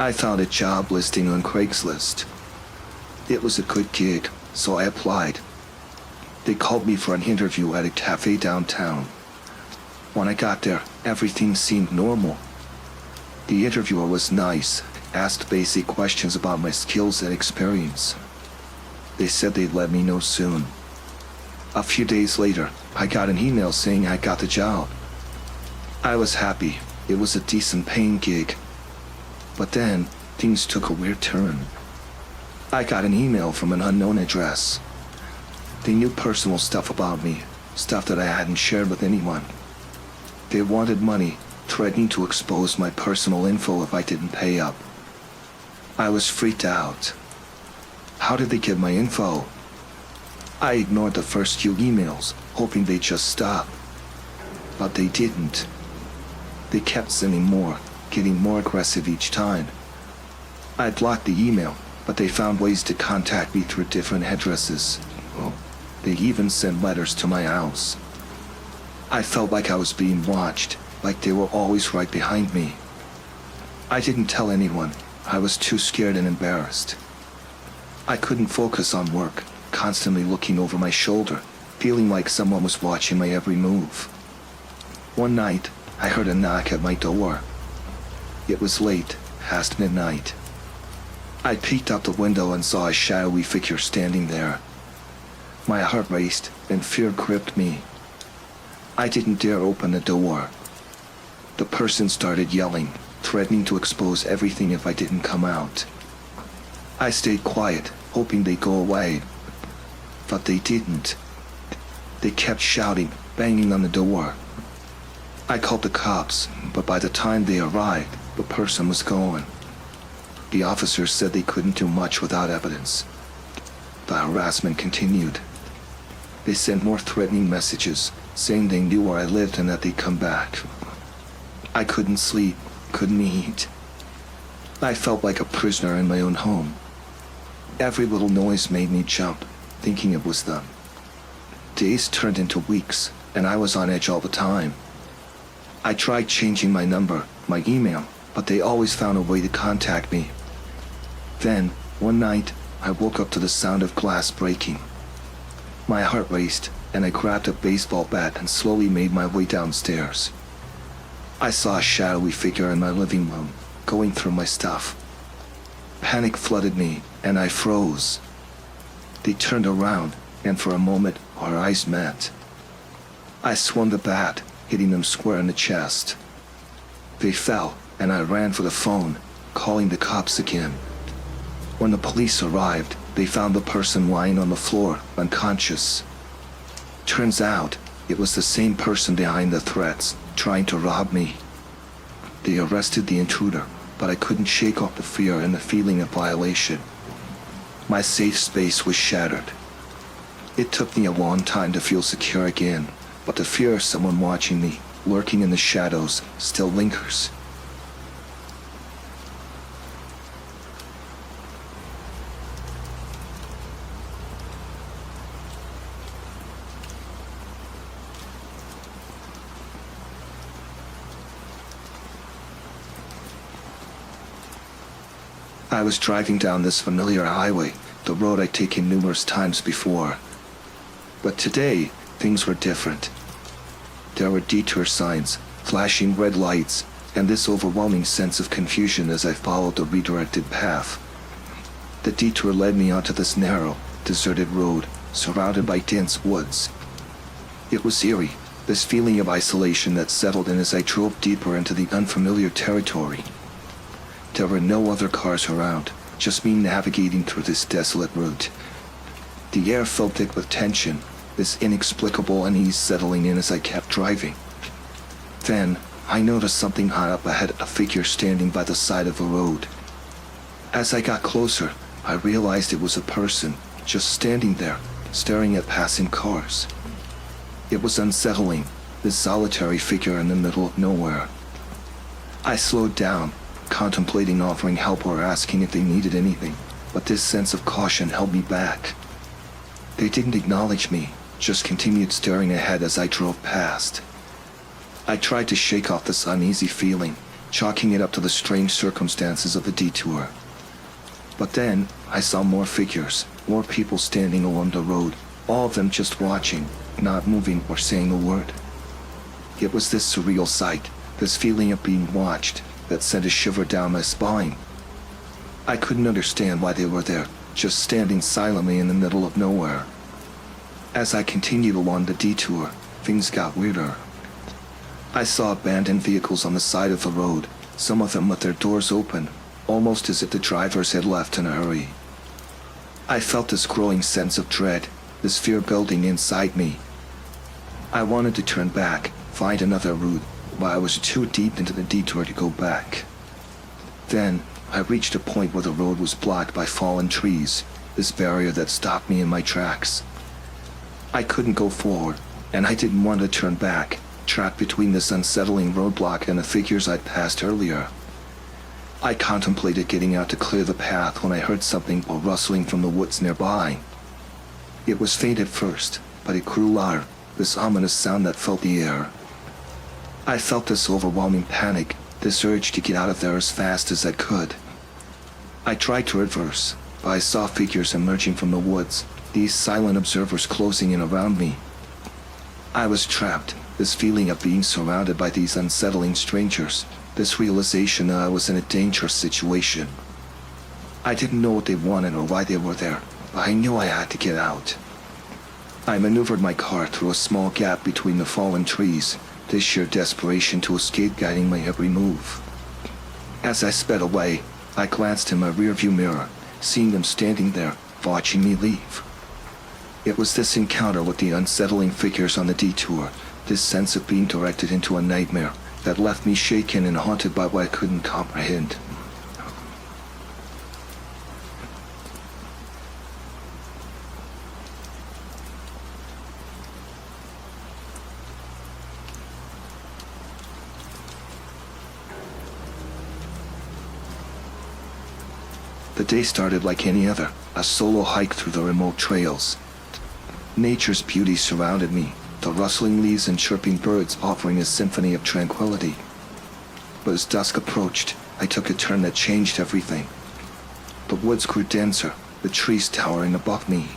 I found a job listing on Craigslist. It was a good gig, so I applied. They called me for an interview at a cafe downtown. When I got there, everything seemed normal. The interviewer was nice, asked basic questions about my skills and experience. They said they'd let me know soon. A few days later, I got an email saying I got the job. I was happy. It was a decent paying gig. But then, things took a weird turn. I got an email from an unknown address. They knew personal stuff about me, stuff that I hadn't shared with anyone. They wanted money, threatening to expose my personal info if I didn't pay up. I was freaked out. How did they get my info? I ignored the first few emails, hoping they'd just stop. But they didn't. They kept sending more, getting more aggressive each time. I blocked the email, but they found ways to contact me through different addresses. They even sent letters to my house. I felt like I was being watched, like they were always right behind me. I didn't tell anyone. I was too scared and embarrassed. I couldn't focus on work, constantly looking over my shoulder, feeling like someone was watching my every move. One night, I heard a knock at my door. It was late, past midnight. I peeked out the window and saw a shadowy figure standing there. My heart raced and fear gripped me. I didn't dare open the door. The person started yelling, threatening to expose everything if I didn't come out. I stayed quiet, hoping they'd go away. But they didn't. They kept shouting, banging on the door. I called the cops, but by the time they arrived, the person was gone. The officers said they couldn't do much without evidence. The harassment continued. They sent more threatening messages, saying they knew where I lived and that they'd come back. I couldn't sleep, couldn't eat. I felt like a prisoner in my own home. Every little noise made me jump, thinking it was them. Days turned into weeks, and I was on edge all the time. I tried changing my number, my email, but they always found a way to contact me. Then, one night, I woke up to the sound of glass breaking. My heart raced, and I grabbed a baseball bat and slowly made my way downstairs. I saw a shadowy figure in my living room, going through my stuff. Panic flooded me, and I froze. They turned around, and for a moment, our eyes met. I swung the bat, hitting them square in the chest. They fell, and I ran for the phone, calling the cops again. When the police arrived, they found the person lying on the floor, unconscious. Turns out, it was the same person behind the threats, trying to rob me. They arrested the intruder, but I couldn't shake off the fear and the feeling of violation. My safe space was shattered. It took me a long time to feel secure again, but the fear of someone watching me, lurking in the shadows, still lingers. I was driving down this familiar highway, the road I'd taken numerous times before. But today, things were different. There were detour signs, flashing red lights, and this overwhelming sense of confusion as I followed the redirected path. The detour led me onto this narrow, deserted road, surrounded by dense woods. It was eerie, this feeling of isolation that settled in as I drove deeper into the unfamiliar territory. There were no other cars around, just me navigating through this desolate route. The air felt thick with tension, this inexplicable unease settling in as I kept driving. Then, I noticed something high up ahead, a figure standing by the side of the road. As I got closer, I realized it was a person, just standing there, staring at passing cars. It was unsettling, this solitary figure in the middle of nowhere. I slowed down, contemplating offering help or asking if they needed anything, but this sense of caution held me back. They didn't acknowledge me, just continued staring ahead as I drove past. I tried to shake off this uneasy feeling, chalking it up to the strange circumstances of the detour. But then, I saw more figures, more people standing along the road, all of them just watching, not moving or saying a word. It was this surreal sight, this feeling of being watched, that sent a shiver down my spine. I couldn't understand why they were there, just standing silently in the middle of nowhere. As I continued along the detour, things got weirder. I saw abandoned vehicles on the side of the road, some of them with their doors open, almost as if the drivers had left in a hurry. I felt this growing sense of dread, this fear building inside me. I wanted to turn back, find another route, but I was too deep into the detour to go back. Then, I reached a point where the road was blocked by fallen trees, this barrier that stopped me in my tracks. I couldn't go forward, and I didn't want to turn back, trapped between this unsettling roadblock and the figures I'd passed earlier. I contemplated getting out to clear the path when I heard something rustling from the woods nearby. It was faint at first, but it grew louder, this ominous sound that filled the air. I felt this overwhelming panic, this urge to get out of there as fast as I could. I tried to reverse, but I saw figures emerging from the woods, these silent observers closing in around me. I was trapped, this feeling of being surrounded by these unsettling strangers, this realization that I was in a dangerous situation. I didn't know what they wanted or why they were there, but I knew I had to get out. I maneuvered my car through a small gap between the fallen trees, this sheer desperation to escape guiding my every move. As I sped away, I glanced in my rearview mirror, seeing them standing there, watching me leave. It was this encounter with the unsettling figures on the detour, this sense of being directed into a nightmare, that left me shaken and haunted by what I couldn't comprehend. The day started like any other, a solo hike through the remote trails. Nature's beauty surrounded me, the rustling leaves and chirping birds offering a symphony of tranquility. But as dusk approached, I took a turn that changed everything. The woods grew denser, the trees towering above me.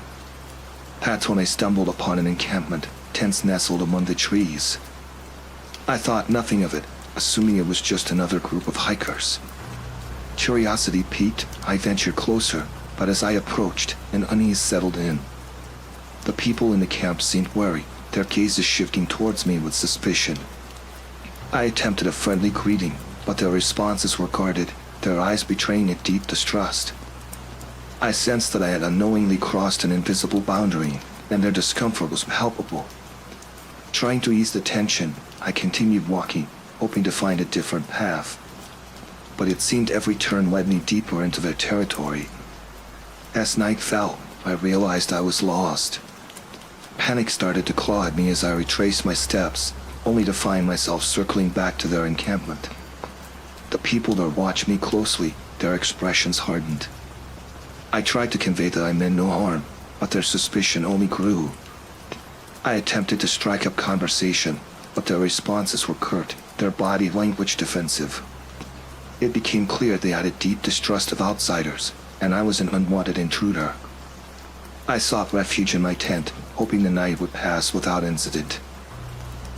That's when I stumbled upon an encampment, tents nestled among the trees. I thought nothing of it, assuming it was just another group of hikers. Curiosity piqued, I ventured closer, but as I approached, an unease settled in. The people in the camp seemed wary, their gazes shifting towards me with suspicion. I attempted a friendly greeting, but their responses were guarded, their eyes betraying a deep distrust. I sensed that I had unknowingly crossed an invisible boundary, and their discomfort was palpable. Trying to ease the tension, I continued walking, hoping to find a different path. But it seemed every turn led me deeper into their territory. As night fell, I realized I was lost. Panic started to claw at me as I retraced my steps, only to find myself circling back to their encampment. The people there watched me closely, their expressions hardened. I tried to convey that I meant no harm, but their suspicion only grew. I attempted to strike up conversation, but their responses were curt, their body language defensive. It became clear they had a deep distrust of outsiders, and I was an unwanted intruder. I sought refuge in my tent, hoping the night would pass without incident.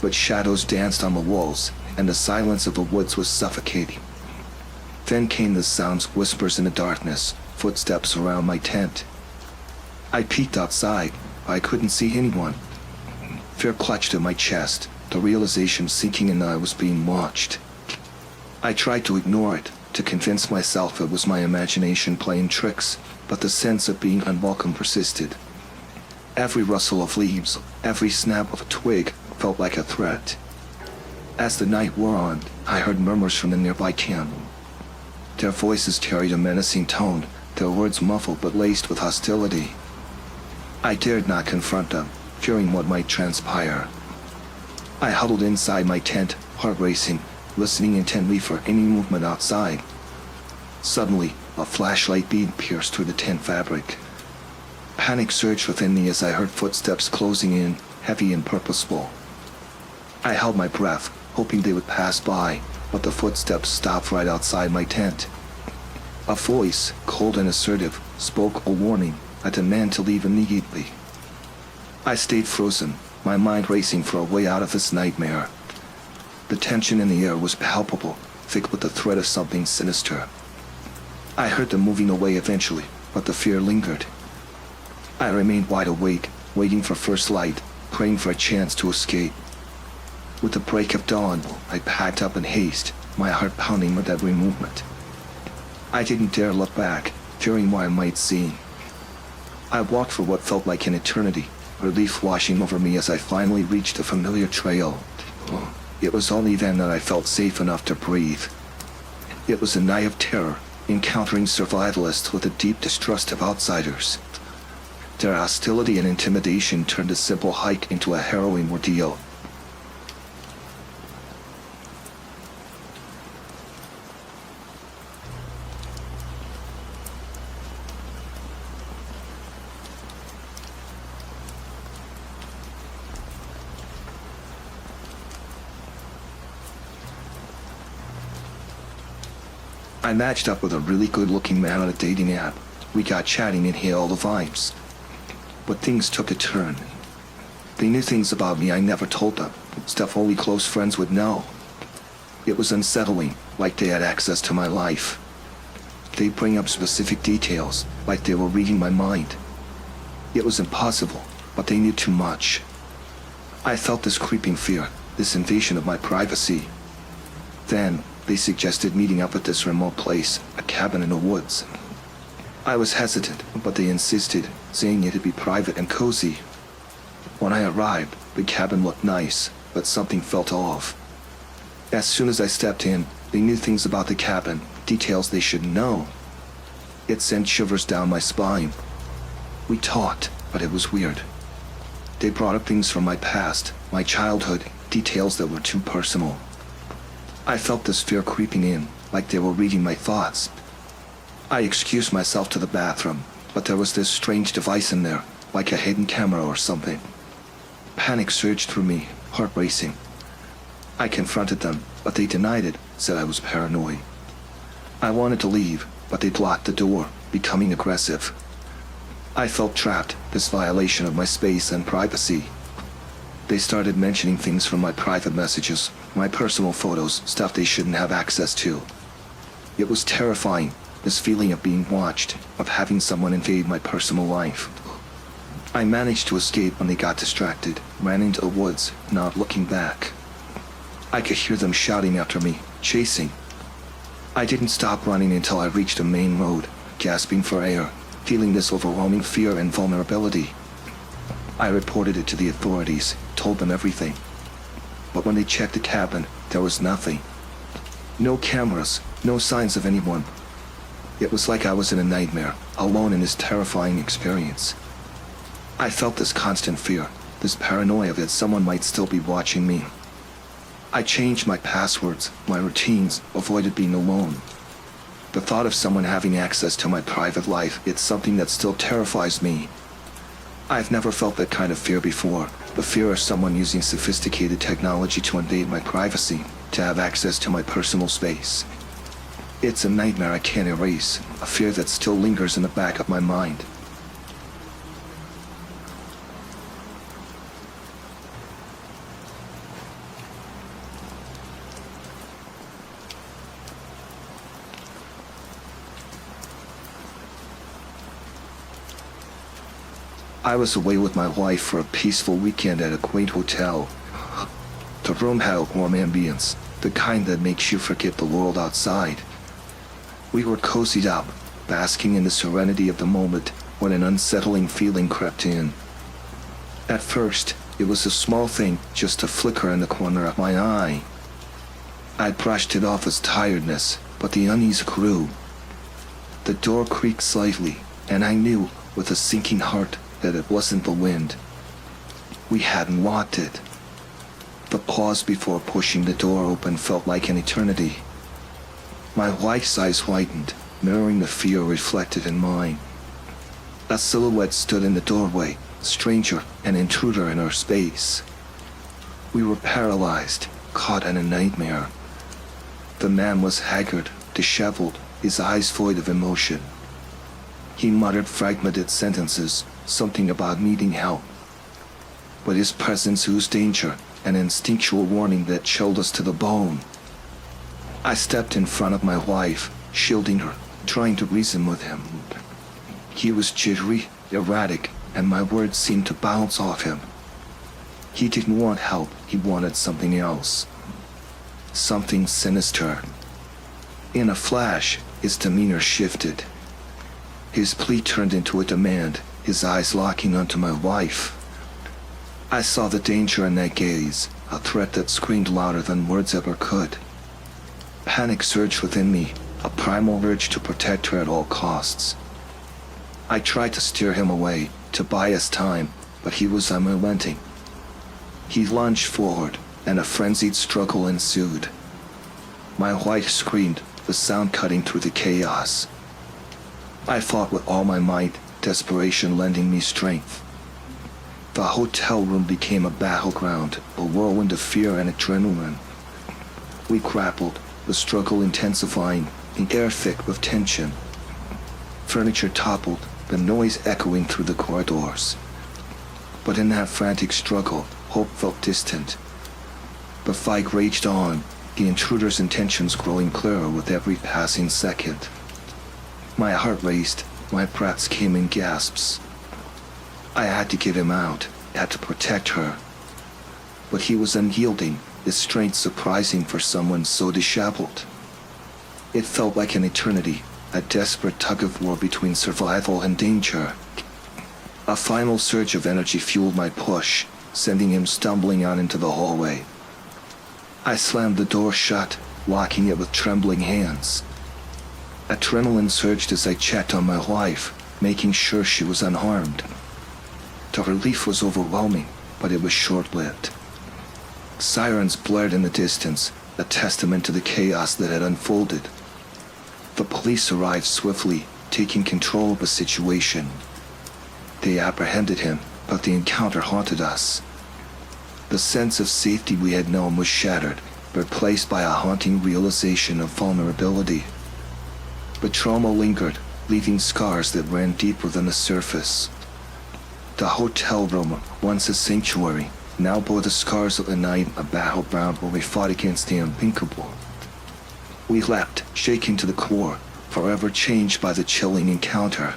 But shadows danced on the walls, and the silence of the woods was suffocating. Then came the sounds, whispers in the darkness, footsteps around my tent. I peeked outside, but I couldn't see anyone. Fear clutched at my chest, the realization sinking in that I was being watched. I tried to ignore it, to convince myself it was my imagination playing tricks, but the sense of being unwelcome persisted. Every rustle of leaves, every snap of a twig felt like a threat. As the night wore on, I heard murmurs from the nearby camp. Their voices carried a menacing tone, their words muffled but laced with hostility. I dared not confront them, fearing what might transpire. I huddled inside my tent, heart racing, listening intently for any movement outside. Suddenly, a flashlight beam pierced through the tent fabric. Panic surged within me as I heard footsteps closing in, heavy and purposeful. I held my breath, hoping they would pass by, but the footsteps stopped right outside my tent. A voice, cold and assertive, spoke a warning. I demand to leave immediately. I stayed frozen, my mind racing for a way out of this nightmare. The tension in the air was palpable, thick with the threat of something sinister. I heard them moving away eventually, but the fear lingered. I remained wide awake, waiting for first light, praying for a chance to escape. With the break of dawn, I packed up in haste, my heart pounding with every movement. I didn't dare look back, fearing what I might see. I walked for what felt like an eternity, relief washing over me as I finally reached a familiar trail. It was only then that I felt safe enough to breathe. It was a night of terror, encountering survivalists with a deep distrust of outsiders. Their hostility and intimidation turned a simple hike into a harrowing ordeal. I matched up with a really good-looking man on a dating app. We got chatting and hit all the vibes. But things took a turn. They knew things about me I never told them, stuff only close friends would know. It was unsettling, like they had access to my life. They'd bring up specific details, like they were reading my mind. It was impossible, but they knew too much. I felt this creeping fear, this invasion of my privacy. Then, they suggested meeting up at this remote place, a cabin in the woods. I was hesitant, but they insisted, saying it'd be private and cozy. When I arrived, the cabin looked nice, but something felt off. As soon as I stepped in, they knew things about the cabin, details they shouldn't know. It sent shivers down my spine. We talked, but it was weird. They brought up things from my past, my childhood, details that were too personal. I felt this fear creeping in, like they were reading my thoughts. I excused myself to the bathroom, but there was this strange device in there, like a hidden camera or something. Panic surged through me, heart racing. I confronted them, but they denied it, said I was paranoid. I wanted to leave, but they'd locked the door, becoming aggressive. I felt trapped, this violation of my space and privacy. They started mentioning things from my private messages, my personal photos, stuff they shouldn't have access to. It was terrifying, this feeling of being watched, of having someone invade my personal life. I managed to escape when they got distracted, ran into the woods, not looking back. I could hear them shouting after me, chasing. I didn't stop running until I reached a main road, gasping for air, feeling this overwhelming fear and vulnerability. I reported it to the authorities, told them everything. But when they checked the cabin, there was nothing. No cameras, no signs of anyone. It was like I was in a nightmare, alone in this terrifying experience. I felt this constant fear, this paranoia that someone might still be watching me. I changed my passwords, my routines, avoided being alone. The thought of someone having access to my private life, it's something that still terrifies me. I've never felt that kind of fear before, the fear of someone using sophisticated technology to invade my privacy, to have access to my personal space. It's a nightmare I can't erase, a fear that still lingers in the back of my mind. I was away with my wife for a peaceful weekend at a quaint hotel. The room had a warm ambience, the kind that makes you forget the world outside. We were cozied up, basking in the serenity of the moment when an unsettling feeling crept in. At first, it was a small thing, just a flicker in the corner of my eye. I brushed it off as tiredness, but the unease grew. The door creaked slightly, and I knew, with a sinking heart, that it wasn't the wind. We hadn't locked it. The pause before pushing the door open felt like an eternity. My wife's eyes widened, mirroring the fear reflected in mine. A silhouette stood in the doorway, stranger, an intruder in our space. We were paralyzed, caught in a nightmare. The man was haggard, disheveled, his eyes void of emotion. He muttered fragmented sentences, something about needing help. But his presence oozed danger, an instinctual warning that chilled us to the bone. I stepped in front of my wife, shielding her, trying to reason with him. He was jittery, erratic, and my words seemed to bounce off him. He didn't want help, he wanted something else. Something sinister. In a flash, his demeanor shifted. His plea turned into a demand, his eyes locking onto my wife. I saw the danger in that gaze, a threat that screamed louder than words ever could. Panic surged within me, a primal urge to protect her at all costs. I tried to steer him away, to buy us time, but he was unrelenting. He lunged forward, and a frenzied struggle ensued. My wife screamed, the sound cutting through the chaos. I fought with all my might, desperation lending me strength. The hotel room became a battleground, a whirlwind of fear and adrenaline. We grappled, the struggle intensifying, the air thick with tension. Furniture toppled, the noise echoing through the corridors. But in that frantic struggle, hope felt distant. The fight raged on, the intruder's intentions growing clearer with every passing second. My heart raced, my breaths came in gasps. I had to get him out, had to protect her. But he was unyielding, his strength surprising for someone so disheveled. It felt like an eternity, a desperate tug-of-war between survival and danger. A final surge of energy fueled my push, sending him stumbling out into the hallway. I slammed the door shut, locking it with trembling hands. Adrenaline surged as I checked on my wife, making sure she was unharmed. The relief was overwhelming, but it was short-lived. Sirens blared in the distance, a testament to the chaos that had unfolded. The police arrived swiftly, taking control of the situation. They apprehended him, but the encounter haunted us. The sense of safety we had known was shattered, replaced by a haunting realization of vulnerability. The trauma lingered, leaving scars that ran deeper than the surface. The hotel room, once a sanctuary, now bore the scars of the night, a battleground where we fought against the unthinkable. We leapt, shaken to the core, forever changed by the chilling encounter.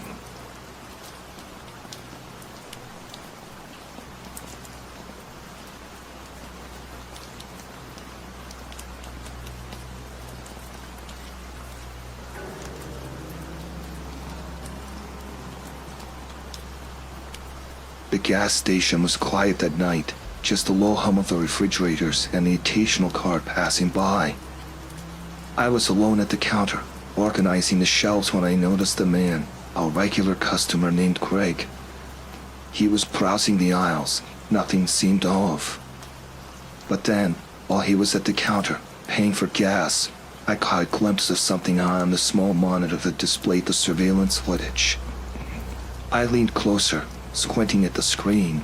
The gas station was quiet that night, just the low hum of the refrigerators and the occasional car passing by. I was alone at the counter, organizing the shelves when I noticed a man, a regular customer named Craig. He was browsing the aisles, nothing seemed off. But then, while he was at the counter, paying for gas, I caught a glimpse of something on the small monitor that displayed the surveillance footage. I leaned closer, squinting at the screen.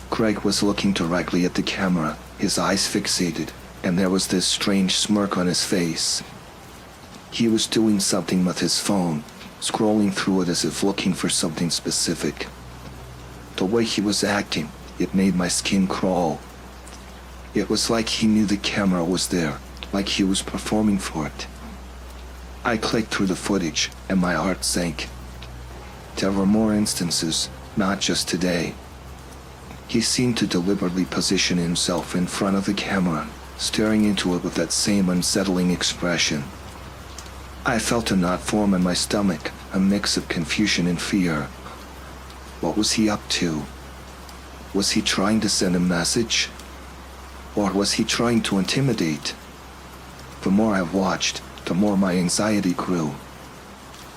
Craig was looking directly at the camera, his eyes fixated, and there was this strange smirk on his face. He was doing something with his phone, scrolling through it as if looking for something specific. The way he was acting, it made my skin crawl. It was like he knew the camera was there, like he was performing for it. I clicked through the footage, and my heart sank. There were more instances, not just today. He seemed to deliberately position himself in front of the camera, staring into it with that same unsettling expression. I felt a knot form in my stomach, a mix of confusion and fear. What was he up to? Was he trying to send a message? Or was he trying to intimidate? The more I watched, the more my anxiety grew.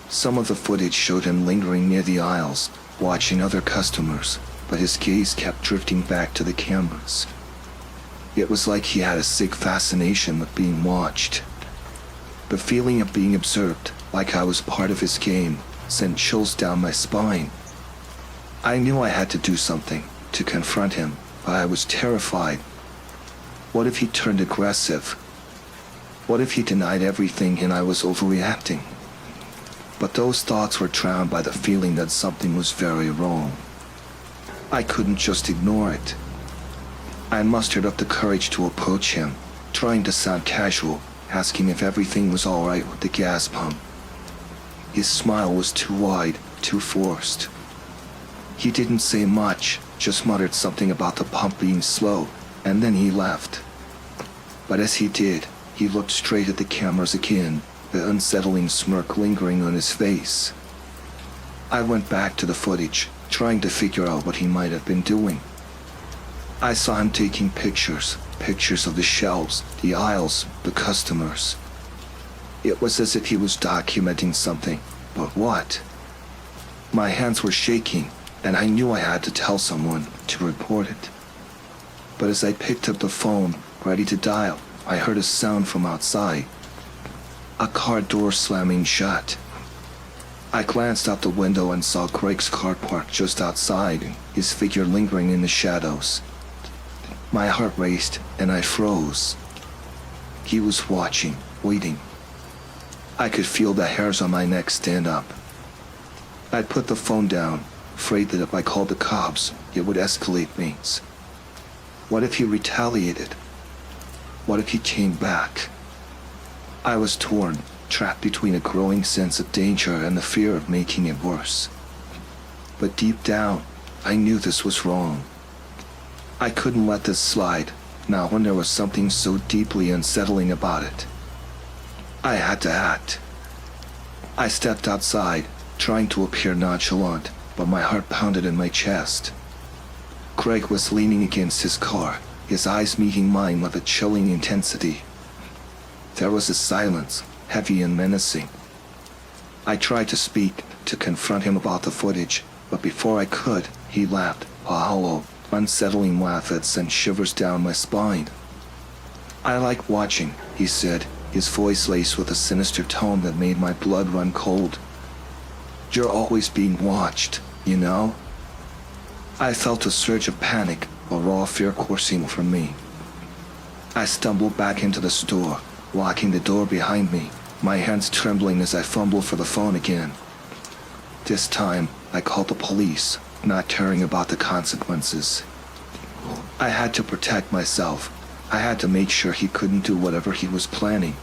Some of the footage showed him lingering near the aisles, watching other customers, but his gaze kept drifting back to the cameras. It was like he had a sick fascination with being watched. The feeling of being observed, like I was part of his game, sent chills down my spine. I knew I had to do something, to confront him, but I was terrified. What if he turned aggressive? What if he denied everything and I was overreacting? But those thoughts were drowned by the feeling that something was very wrong. I couldn't just ignore it. I mustered up the courage to approach him, trying to sound casual, asking if everything was all right with the gas pump. His smile was too wide, too forced. He didn't say much, just muttered something about the pump being slow, and then he left. But as he did, he looked straight at the cameras again, the unsettling smirk lingering on his face. I went back to the footage, trying to figure out what he might have been doing. I saw him taking pictures of the shelves, the aisles, the customers. It was as if he was documenting something, but what? My hands were shaking, and I knew I had to tell someone to report it. But as I picked up the phone, ready to dial, I heard a sound from outside. A car door slamming shut. I glanced out the window and saw Greg's car parked just outside, his figure lingering in the shadows. My heart raced, and I froze. He was watching, waiting. I could feel the hairs on my neck stand up. I put the phone down, afraid that if I called the cops, it would escalate things. What if he retaliated? What if he came back? I was torn, trapped between a growing sense of danger and the fear of making it worse. But deep down, I knew this was wrong. I couldn't let this slide, not when there was something so deeply unsettling about it. I had to act. I stepped outside, trying to appear nonchalant, but my heart pounded in my chest. Greg was leaning against his car, his eyes meeting mine with a chilling intensity. There was a silence, heavy and menacing. I tried to speak, to confront him about the footage, but before I could, he laughed, a hollow, unsettling laugh that sent shivers down my spine. "I like watching," he said, his voice laced with a sinister tone that made my blood run cold. "You're always being watched, you know?" I felt a surge of panic, a raw fear coursing from me. I stumbled back into the store, locking the door behind me, my hands trembling as I fumbled for the phone again. This time, I called the police, not caring about the consequences. I had to protect myself. I had to make sure he couldn't do whatever he was planning.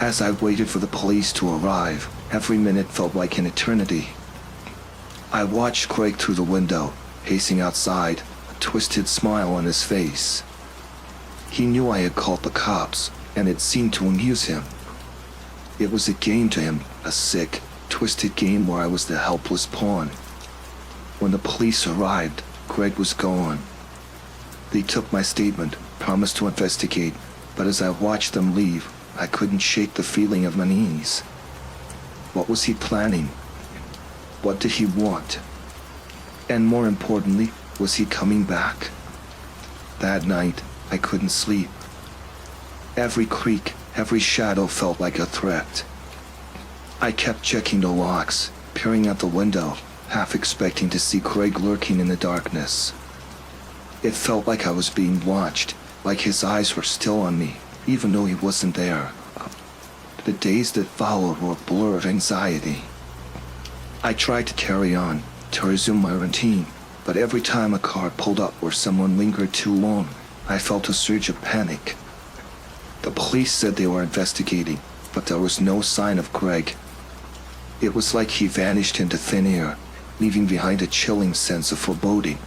As I waited for the police to arrive, every minute felt like an eternity. I watched Craig through the window, pacing outside, a twisted smile on his face. He knew I had called the cops, and it seemed to amuse him. It was a game to him, a sick, twisted game where I was the helpless pawn. When the police arrived, Greg was gone. They took my statement, promised to investigate, but as I watched them leave, I couldn't shake the feeling of unease. What was he planning? What did he want? And more importantly, was he coming back? That night, I couldn't sleep. Every creak, every shadow felt like a threat. I kept checking the locks, peering out the window, half expecting to see Craig lurking in the darkness. It felt like I was being watched, like his eyes were still on me, even though he wasn't there. The days that followed were a blur of anxiety. I tried to carry on, to resume my routine, but every time a car pulled up or someone lingered too long, I felt a surge of panic. The police said they were investigating, but there was no sign of Greg. It was like he vanished into thin air, leaving behind a chilling sense of foreboding.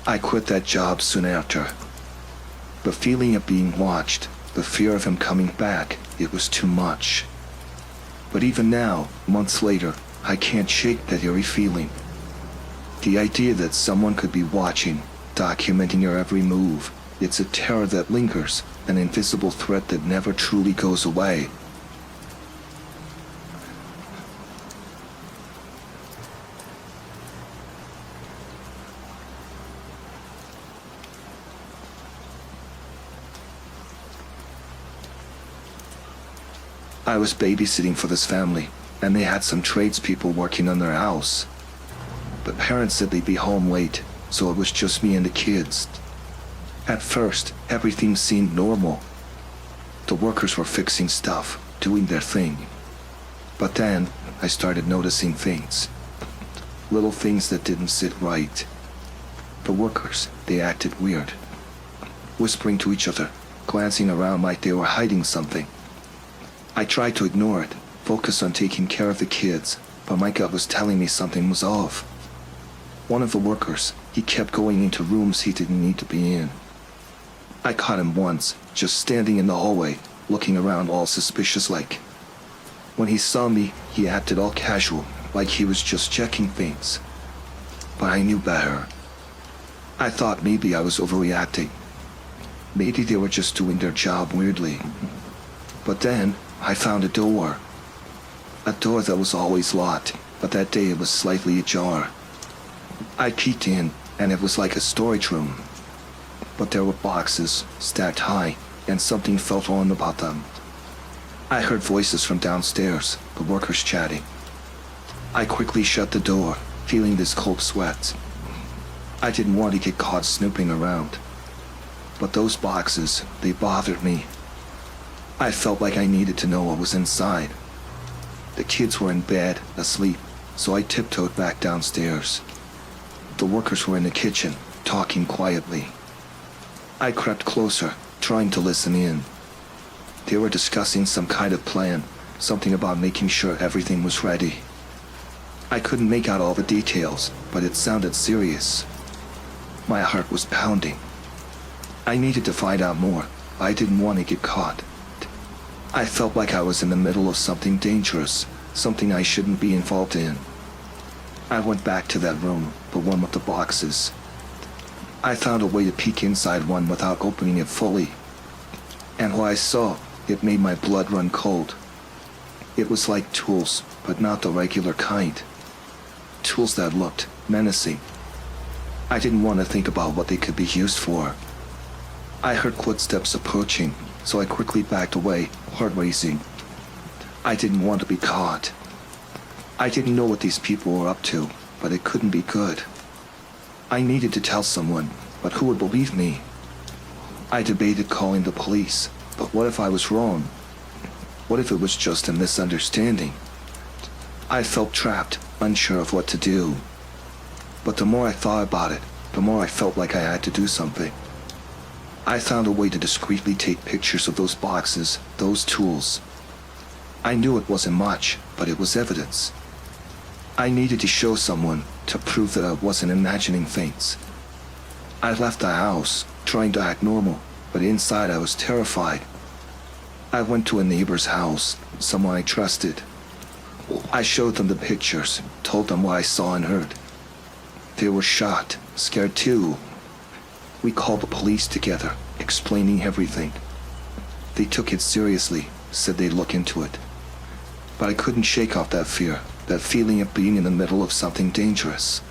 I quit that job soon after. The feeling of being watched, the fear of him coming back, it was too much. But even now, months later, I can't shake that eerie feeling. The idea that someone could be watching, documenting your every move, it's a terror that lingers, an invisible threat that never truly goes away. I was babysitting for this family, and they had some tradespeople working on their house. The parents said they'd be home late, so it was just me and the kids. At first, everything seemed normal. The workers were fixing stuff, doing their thing. But then, I started noticing things. Little things that didn't sit right. The workers, they acted weird. Whispering to each other, glancing around like they were hiding something. I tried to ignore it, focus on taking care of the kids, but my gut was telling me something was off. One of the workers, he kept going into rooms he didn't need to be in. I caught him once, just standing in the hallway, looking around all suspicious-like. When he saw me, he acted all casual, like he was just checking things. But I knew better. I thought maybe I was overreacting. Maybe they were just doing their job weirdly. But then, I found a door. A door that was always locked, but that day it was slightly ajar. I peeked in, and it was like a storage room. But there were boxes, stacked high, and something felt on about them. I heard voices from downstairs, the workers chatting. I quickly shut the door, feeling this cold sweat. I didn't want to get caught snooping around. But those boxes, they bothered me. I felt like I needed to know what was inside. The kids were in bed, asleep, so I tiptoed back downstairs. The workers were in the kitchen, talking quietly. I crept closer, trying to listen in. They were discussing some kind of plan, something about making sure everything was ready. I couldn't make out all the details, but it sounded serious. My heart was pounding. I needed to find out more. I didn't want to get caught. I felt like I was in the middle of something dangerous, something I shouldn't be involved in. I went back to that room, the one with the boxes. I found a way to peek inside one without opening it fully. And what I saw, it made my blood run cold. It was like tools, but not the regular kind. Tools that looked menacing. I didn't want to think about what they could be used for. I heard footsteps approaching, so I quickly backed away, heart racing. I didn't want to be caught. I didn't know what these people were up to, but it couldn't be good. I needed to tell someone, but who would believe me? I debated calling the police, but what if I was wrong? What if it was just a misunderstanding? I felt trapped, unsure of what to do. But the more I thought about it, the more I felt like I had to do something. I found a way to discreetly take pictures of those boxes, those tools. I knew it wasn't much, but it was evidence. I needed to show someone, to prove that I wasn't imagining things. I left the house, trying to act normal, but inside I was terrified. I went to a neighbor's house, someone I trusted. I showed them the pictures, told them what I saw and heard. They were shocked, scared too. We called the police together, explaining everything. They took it seriously, said they'd look into it. But I couldn't shake off that fear, that feeling of being in the middle of something dangerous.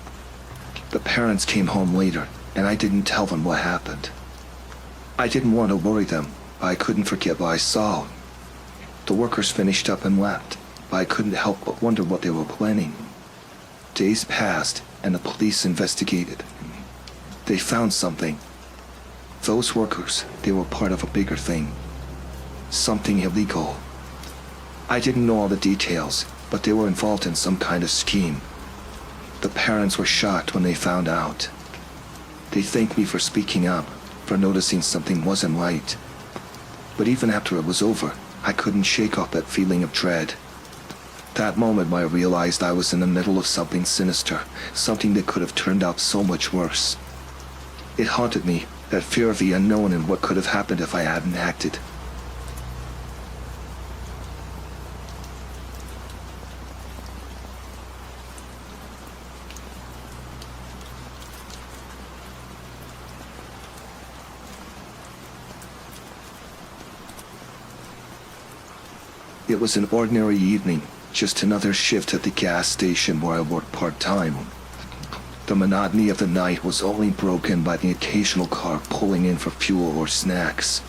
The parents came home later, and I didn't tell them what happened. I didn't want to worry them, but I couldn't forget what I saw. The workers finished up and left, but I couldn't help but wonder what they were planning. Days passed, and the police investigated. They found something. Those workers, they were part of a bigger thing. Something illegal. I didn't know all the details, but they were involved in some kind of scheme. The parents were shocked when they found out. They thanked me for speaking up, for noticing something wasn't right. But even after it was over, I couldn't shake off that feeling of dread. That moment I realized I was in the middle of something sinister, something that could have turned out so much worse. It haunted me, that fear of the unknown and what could have happened if I hadn't acted. It was an ordinary evening, just another shift at the gas station where I worked part-time. The monotony of the night was only broken by the occasional car pulling in for fuel or snacks.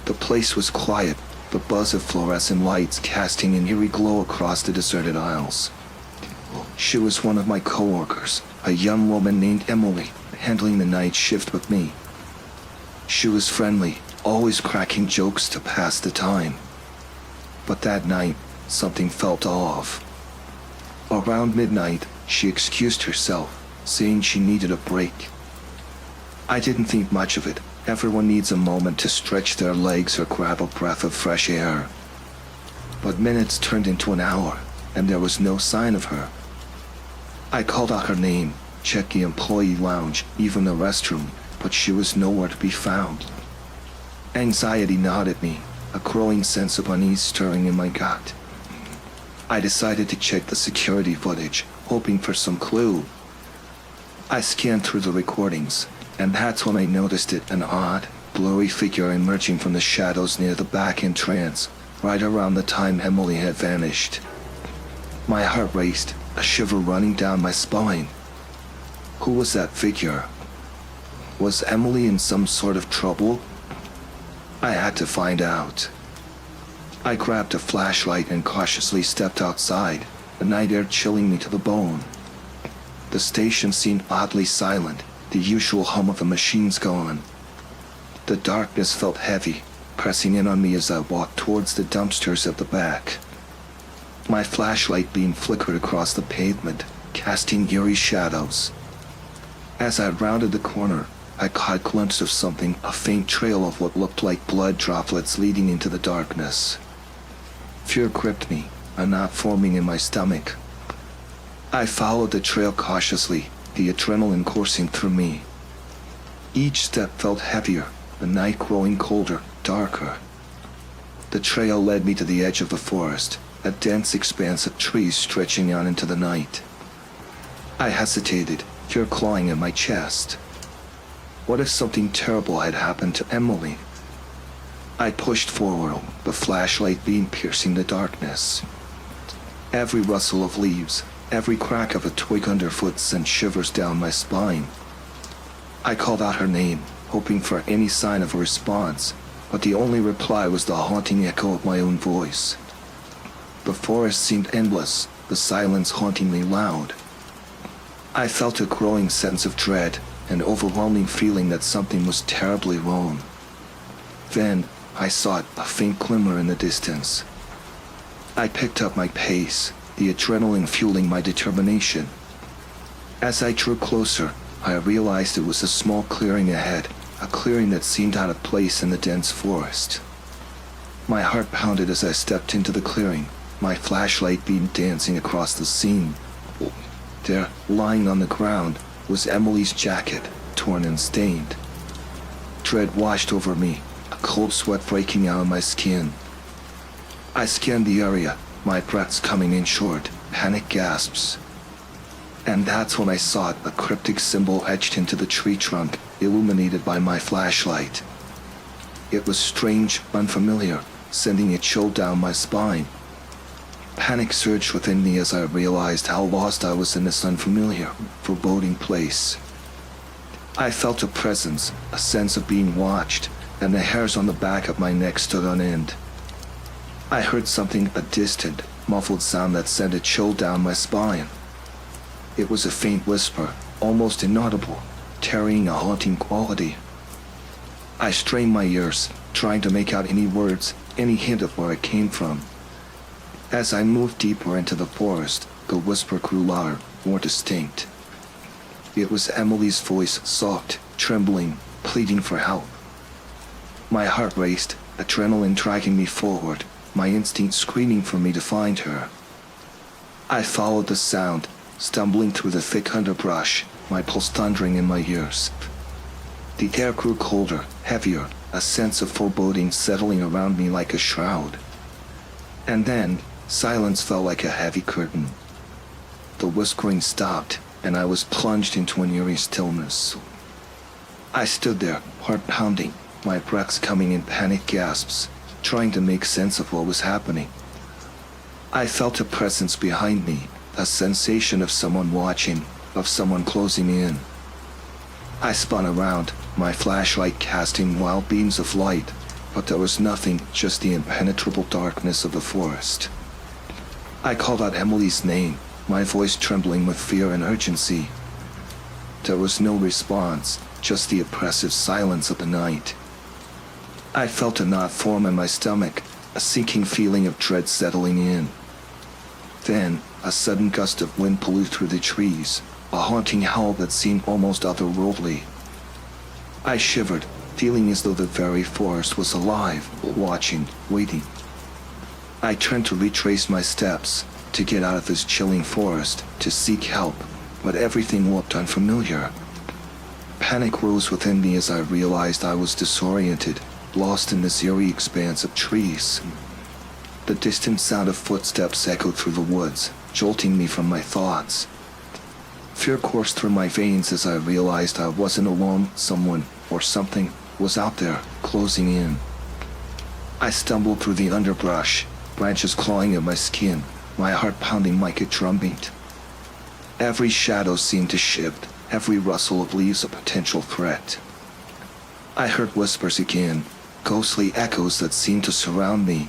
The place was quiet, the buzz of fluorescent lights casting an eerie glow across the deserted aisles. She was one of my coworkers, a young woman named Emily, handling the night shift with me. She was friendly, always cracking jokes to pass the time. But that night, something felt off. Around midnight, she excused herself, saying she needed a break. I didn't think much of it. Everyone needs a moment to stretch their legs or grab a breath of fresh air. But minutes turned into an hour, and there was no sign of her. I called out her name, checked the employee lounge, even the restroom, but she was nowhere to be found. Anxiety gnawed at me, a growing sense of unease stirring in my gut. I decided to check the security footage, hoping for some clue. I scanned through the recordings, and that's when I noticed it, an odd, blurry figure emerging from the shadows near the back entrance, right around the time Emily had vanished. My heart raced, a shiver running down my spine. Who was that figure? Was Emily in some sort of trouble? I had to find out. I grabbed a flashlight and cautiously stepped outside, the night air chilling me to the bone. The station seemed oddly silent, the usual hum of the machines gone. The darkness felt heavy, pressing in on me as I walked towards the dumpsters at the back. My flashlight beam flickered across the pavement, casting eerie shadows. As I rounded the corner, I caught a glimpse of something, a faint trail of what looked like blood droplets leading into the darkness. Fear gripped me, a knot forming in my stomach. I followed the trail cautiously, the adrenaline coursing through me. Each step felt heavier, the night growing colder, darker. The trail led me to the edge of the forest, a dense expanse of trees stretching out into the night. I hesitated, fear clawing at my chest. What if something terrible had happened to Emily? I pushed forward, the flashlight beam piercing the darkness. Every rustle of leaves, every crack of a twig underfoot sent shivers down my spine. I called out her name, hoping for any sign of a response, but the only reply was the haunting echo of my own voice. The forest seemed endless, the silence hauntingly loud. I felt a growing sense of dread, an overwhelming feeling that something was terribly wrong. Then, I saw a faint glimmer in the distance. I picked up my pace, the adrenaline fueling my determination. As I drew closer, I realized it was a small clearing ahead, a clearing that seemed out of place in the dense forest. My heart pounded as I stepped into the clearing, my flashlight beam dancing across the scene. There, lying on the ground, was Emily's jacket, torn and stained. Dread washed over me, a cold sweat breaking out of my skin. I scanned the area, my breaths coming in short, panic gasps. And that's when I saw it, a cryptic symbol etched into the tree trunk, illuminated by my flashlight. It was strange, unfamiliar, sending a chill down my spine. Panic surged within me as I realized how lost I was in this unfamiliar, foreboding place. I felt a presence, a sense of being watched, and the hairs on the back of my neck stood on end. I heard something, a distant, muffled sound that sent a chill down my spine. It was a faint whisper, almost inaudible, carrying a haunting quality. I strained my ears, trying to make out any words, any hint of where it came from. As I moved deeper into the forest, the whisper grew louder, more distinct. It was Emily's voice, soft, trembling, pleading for help. My heart raced, adrenaline dragging me forward, my instinct screaming for me to find her. I followed the sound, stumbling through the thick underbrush, my pulse thundering in my ears. The air grew colder, heavier, a sense of foreboding settling around me like a shroud. And then, silence fell like a heavy curtain. The whispering stopped, and I was plunged into an eerie stillness. I stood there, heart pounding, my breaths coming in panic gasps, trying to make sense of what was happening. I felt a presence behind me, a sensation of someone watching, of someone closing in. I spun around, my flashlight casting wild beams of light, but there was nothing, just the impenetrable darkness of the forest. I called out Emily's name, my voice trembling with fear and urgency. There was no response, just the oppressive silence of the night. I felt a knot form in my stomach, a sinking feeling of dread settling in. Then, a sudden gust of wind blew through the trees, a haunting howl that seemed almost otherworldly. I shivered, feeling as though the very forest was alive, watching, waiting. I turned to retrace my steps, to get out of this chilling forest, to seek help, but everything looked unfamiliar. Panic rose within me as I realized I was disoriented, lost in this eerie expanse of trees. The distant sound of footsteps echoed through the woods, jolting me from my thoughts. Fear coursed through my veins as I realized I wasn't alone. Someone, or something, was out there, closing in. I stumbled through the underbrush, branches clawing at my skin, my heart pounding like a drumbeat. Every shadow seemed to shift, every rustle of leaves a potential threat. I heard whispers again, ghostly echoes that seemed to surround me.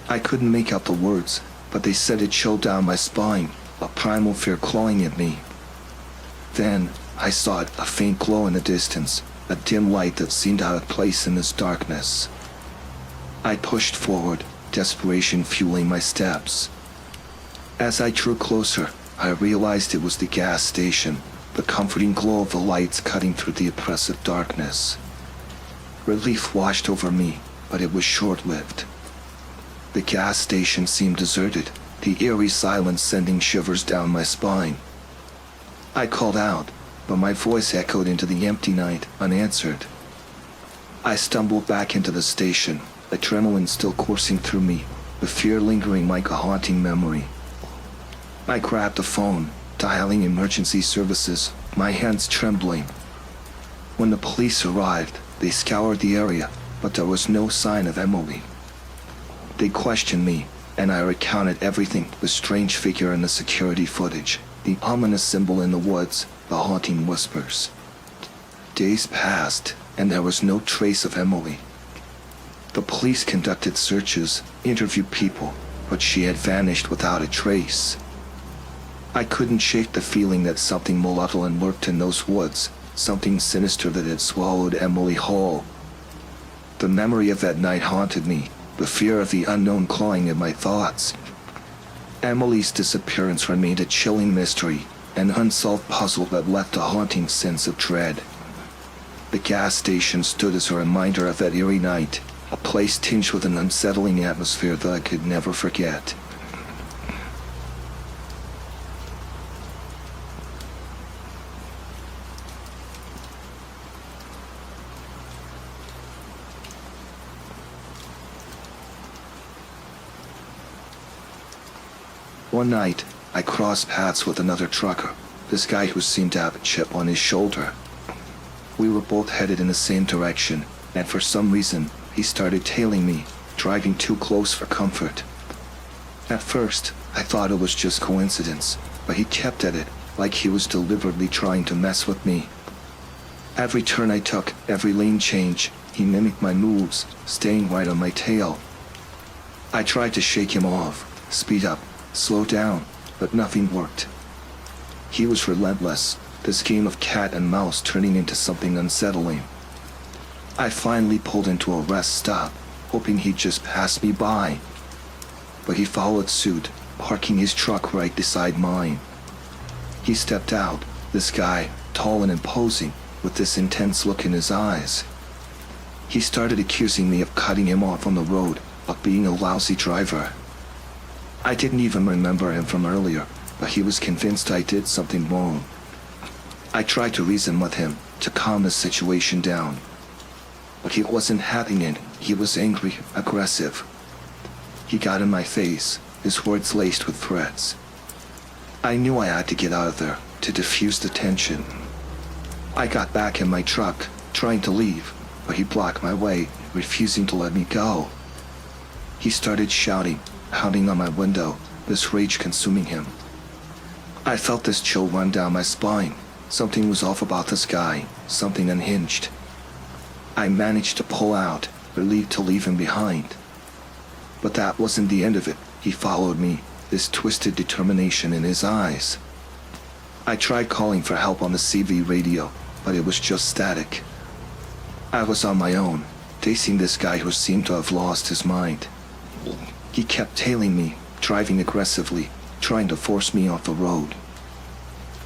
I couldn't make out the words, but they sent a chill down my spine, a primal fear clawing at me. Then, I saw it, a faint glow in the distance, a dim light that seemed out of place in this darkness. I pushed forward, desperation fueling my steps. As I drew closer, I realized it was the gas station, the comforting glow of the lights cutting through the oppressive darkness. Relief washed over me, but it was short-lived. The gas station seemed deserted, the eerie silence sending shivers down my spine. I called out, but my voice echoed into the empty night, unanswered. I stumbled back into the station, adrenaline still coursing through me, the fear lingering like a haunting memory. I grabbed the phone, dialing emergency services, my hands trembling. When the police arrived, they scoured the area, but there was no sign of Emily. They questioned me, and I recounted everything, the strange figure in the security footage, the ominous symbol in the woods, the haunting whispers. Days passed, and there was no trace of Emily. The police conducted searches, interviewed people, but she had vanished without a trace. I couldn't shake the feeling that something malevolent lurked in those woods, something sinister that had swallowed Emily whole. The memory of that night haunted me, the fear of the unknown clawing at my thoughts. Emily's disappearance remained a chilling mystery, an unsolved puzzle that left a haunting sense of dread. The gas station stood as a reminder of that eerie night, a place tinged with an unsettling atmosphere that I could never forget. One night, I crossed paths with another trucker, this guy who seemed to have a chip on his shoulder. We were both headed in the same direction, and for some reason, he started tailing me, driving too close for comfort. At first, I thought it was just coincidence, but he kept at it, like he was deliberately trying to mess with me. Every turn I took, every lane change, he mimicked my moves, staying right on my tail. I tried to shake him off, speed up, slow down, but nothing worked. He was relentless, this game of cat and mouse turning into something unsettling. I finally pulled into a rest stop, hoping he'd just pass me by. But he followed suit, parking his truck right beside mine. He stepped out, this guy, tall and imposing, with this intense look in his eyes. He started accusing me of cutting him off on the road, of being a lousy driver. I didn't even remember him from earlier, but he was convinced I did something wrong. I tried to reason with him, to calm the situation down. But he wasn't having it. He was angry, aggressive. He got in my face, his words laced with threats. I knew I had to get out of there, to diffuse the tension. I got back in my truck, trying to leave, but he blocked my way, refusing to let me go. He started shouting, pounding on my window, this rage consuming him. I felt this chill run down my spine. Something was off about this guy, something unhinged. I managed to pull out, relieved to leave him behind. But that wasn't the end of it. He followed me, this twisted determination in his eyes. I tried calling for help on the CV radio, but it was just static. I was on my own, chasing this guy who seemed to have lost his mind. He kept tailing me, driving aggressively, trying to force me off the road.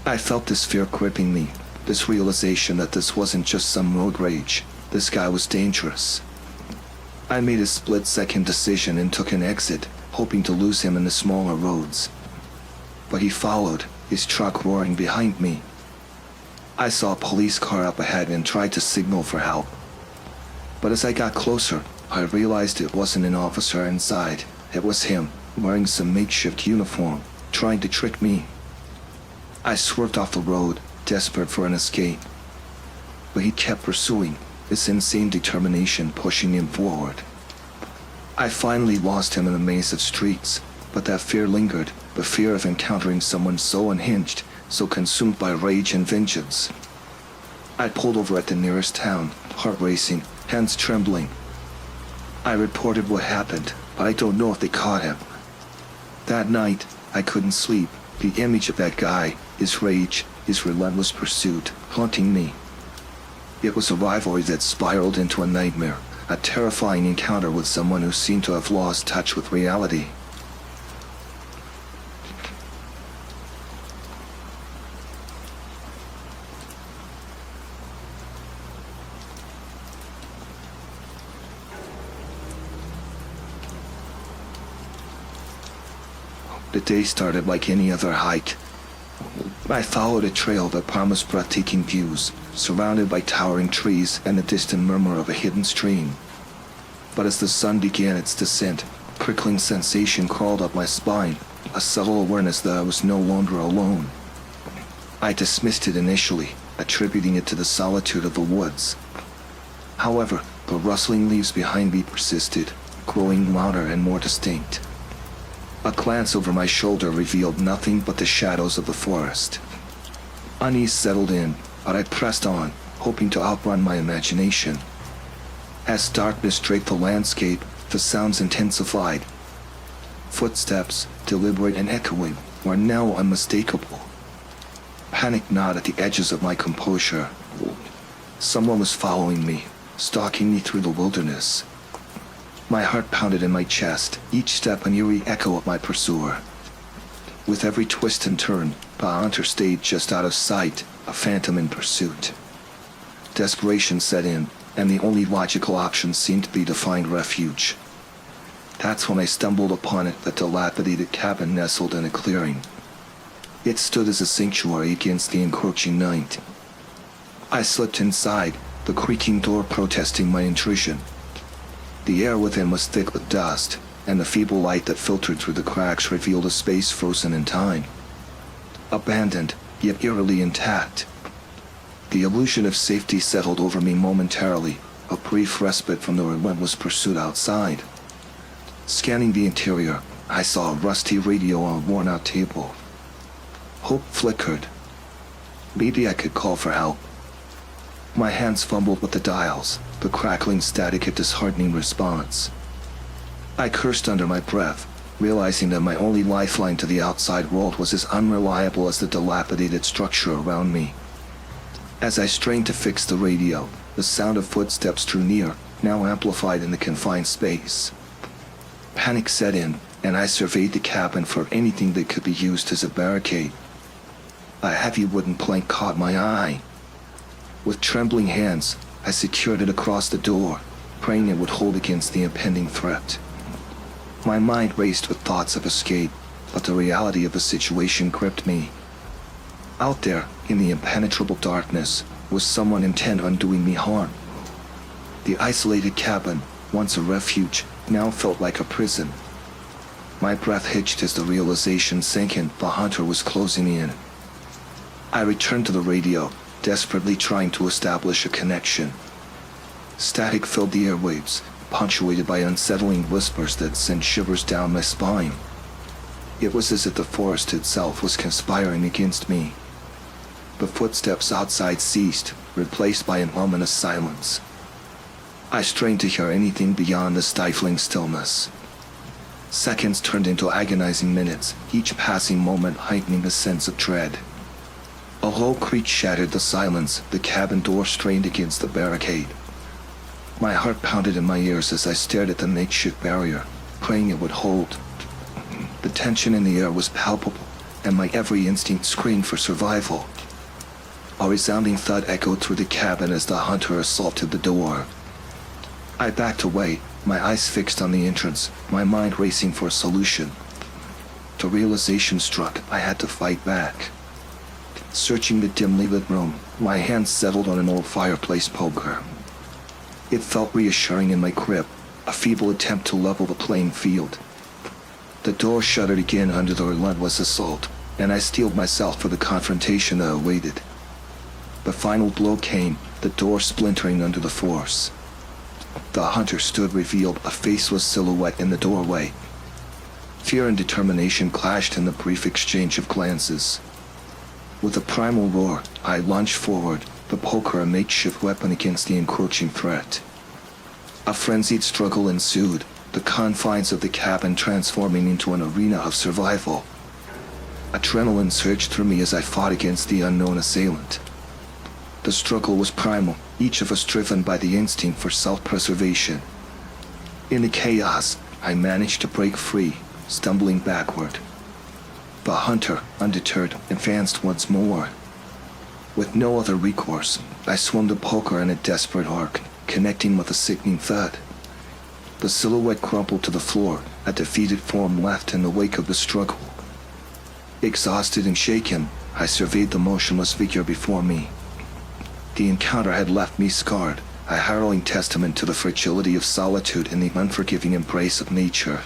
I felt this fear gripping me, this realization that this wasn't just some road rage. This guy was dangerous. I made a split-second decision and took an exit, hoping to lose him in the smaller roads. But he followed, his truck roaring behind me. I saw a police car up ahead and tried to signal for help. But as I got closer, I realized it wasn't an officer inside. It was him, wearing some makeshift uniform, trying to trick me. I swerved off the road, desperate for an escape. But he kept pursuing, his insane determination pushing him forward. I finally lost him in a maze of streets, but that fear lingered, the fear of encountering someone so unhinged, so consumed by rage and vengeance. I pulled over at the nearest town, heart racing, hands trembling. I reported what happened, but I don't know if they caught him. That night, I couldn't sleep. The image of that guy, his rage, his relentless pursuit, haunting me. It was a rivalry that spiraled into a nightmare, a terrifying encounter with someone who seemed to have lost touch with reality. The day started like any other hike. I followed a trail that promised breathtaking views, surrounded by towering trees and the distant murmur of a hidden stream. But as the sun began its descent, a prickling sensation crawled up my spine, a subtle awareness that I was no longer alone. I dismissed it initially, attributing it to the solitude of the woods. However, the rustling leaves behind me persisted, growing louder and more distinct. A glance over my shoulder revealed nothing but the shadows of the forest. Unease settled in, but I pressed on, hoping to outrun my imagination. As darkness draped the landscape, the sounds intensified. Footsteps, deliberate and echoing, were now unmistakable. Panic gnawed at the edges of my composure. Someone was following me, stalking me through the wilderness. My heart pounded in my chest, each step an eerie echo of my pursuer. With every twist and turn, the hunter stayed just out of sight, a phantom in pursuit. Desperation set in, and the only logical option seemed to be to find refuge. That's when I stumbled upon it, a dilapidated cabin nestled in a clearing. It stood as a sanctuary against the encroaching night. I slipped inside, the creaking door protesting my intrusion. The air within was thick with dust, and the feeble light that filtered through the cracks revealed a space frozen in time. Abandoned, yet eerily intact. The illusion of safety settled over me momentarily, a brief respite from the relentless pursuit outside. Scanning the interior, I saw a rusty radio on a worn-out table. Hope flickered. Maybe I could call for help. My hands fumbled with the dials, the crackling static a disheartening response. I cursed under my breath, realizing that my only lifeline to the outside world was as unreliable as the dilapidated structure around me. As I strained to fix the radio, the sound of footsteps drew near, now amplified in the confined space. Panic set in, and I surveyed the cabin for anything that could be used as a barricade. A heavy wooden plank caught my eye. With trembling hands, I secured it across the door, praying it would hold against the impending threat. My mind raced with thoughts of escape, but the reality of the situation gripped me. Out there, in the impenetrable darkness, was someone intent on doing me harm. The isolated cabin, once a refuge, now felt like a prison. My breath hitched as the realization sank in the hunter was closing in. I returned to the radio, desperately trying to establish a connection. Static filled the airwaves, punctuated by unsettling whispers that sent shivers down my spine. It was as if the forest itself was conspiring against me. The footsteps outside ceased, replaced by an ominous silence. I strained to hear anything beyond the stifling stillness. Seconds turned into agonizing minutes, each passing moment heightening the sense of dread. A low creak shattered the silence, the cabin door strained against the barricade. My heart pounded in my ears as I stared at the makeshift barrier, praying it would hold. The tension in the air was palpable, and my every instinct screamed for survival. A resounding thud echoed through the cabin as the hunter assaulted the door. I backed away, my eyes fixed on the entrance, my mind racing for a solution. The realization struck I had to fight back. Searching the dimly lit room, my hands settled on an old fireplace poker. It felt reassuring in my grip, a feeble attempt to level the playing field. The door shuddered again under the relentless assault, and I steeled myself for the confrontation that awaited. The final blow came, the door splintering under the force. The hunter stood revealed, a faceless silhouette in the doorway. Fear and determination clashed in the brief exchange of glances. With a primal roar, I lunged forward, the poker a makeshift weapon against the encroaching threat. A frenzied struggle ensued, the confines of the cabin transforming into an arena of survival. Adrenaline surged through me as I fought against the unknown assailant. The struggle was primal, each of us driven by the instinct for self-preservation. In the chaos, I managed to break free, stumbling backward. The hunter, undeterred, advanced once more. With no other recourse, I swung the poker in a desperate arc, connecting with a sickening thud. The silhouette crumpled to the floor, a defeated form left in the wake of the struggle. Exhausted and shaken, I surveyed the motionless figure before me. The encounter had left me scarred, a harrowing testament to the fragility of solitude in the unforgiving embrace of nature.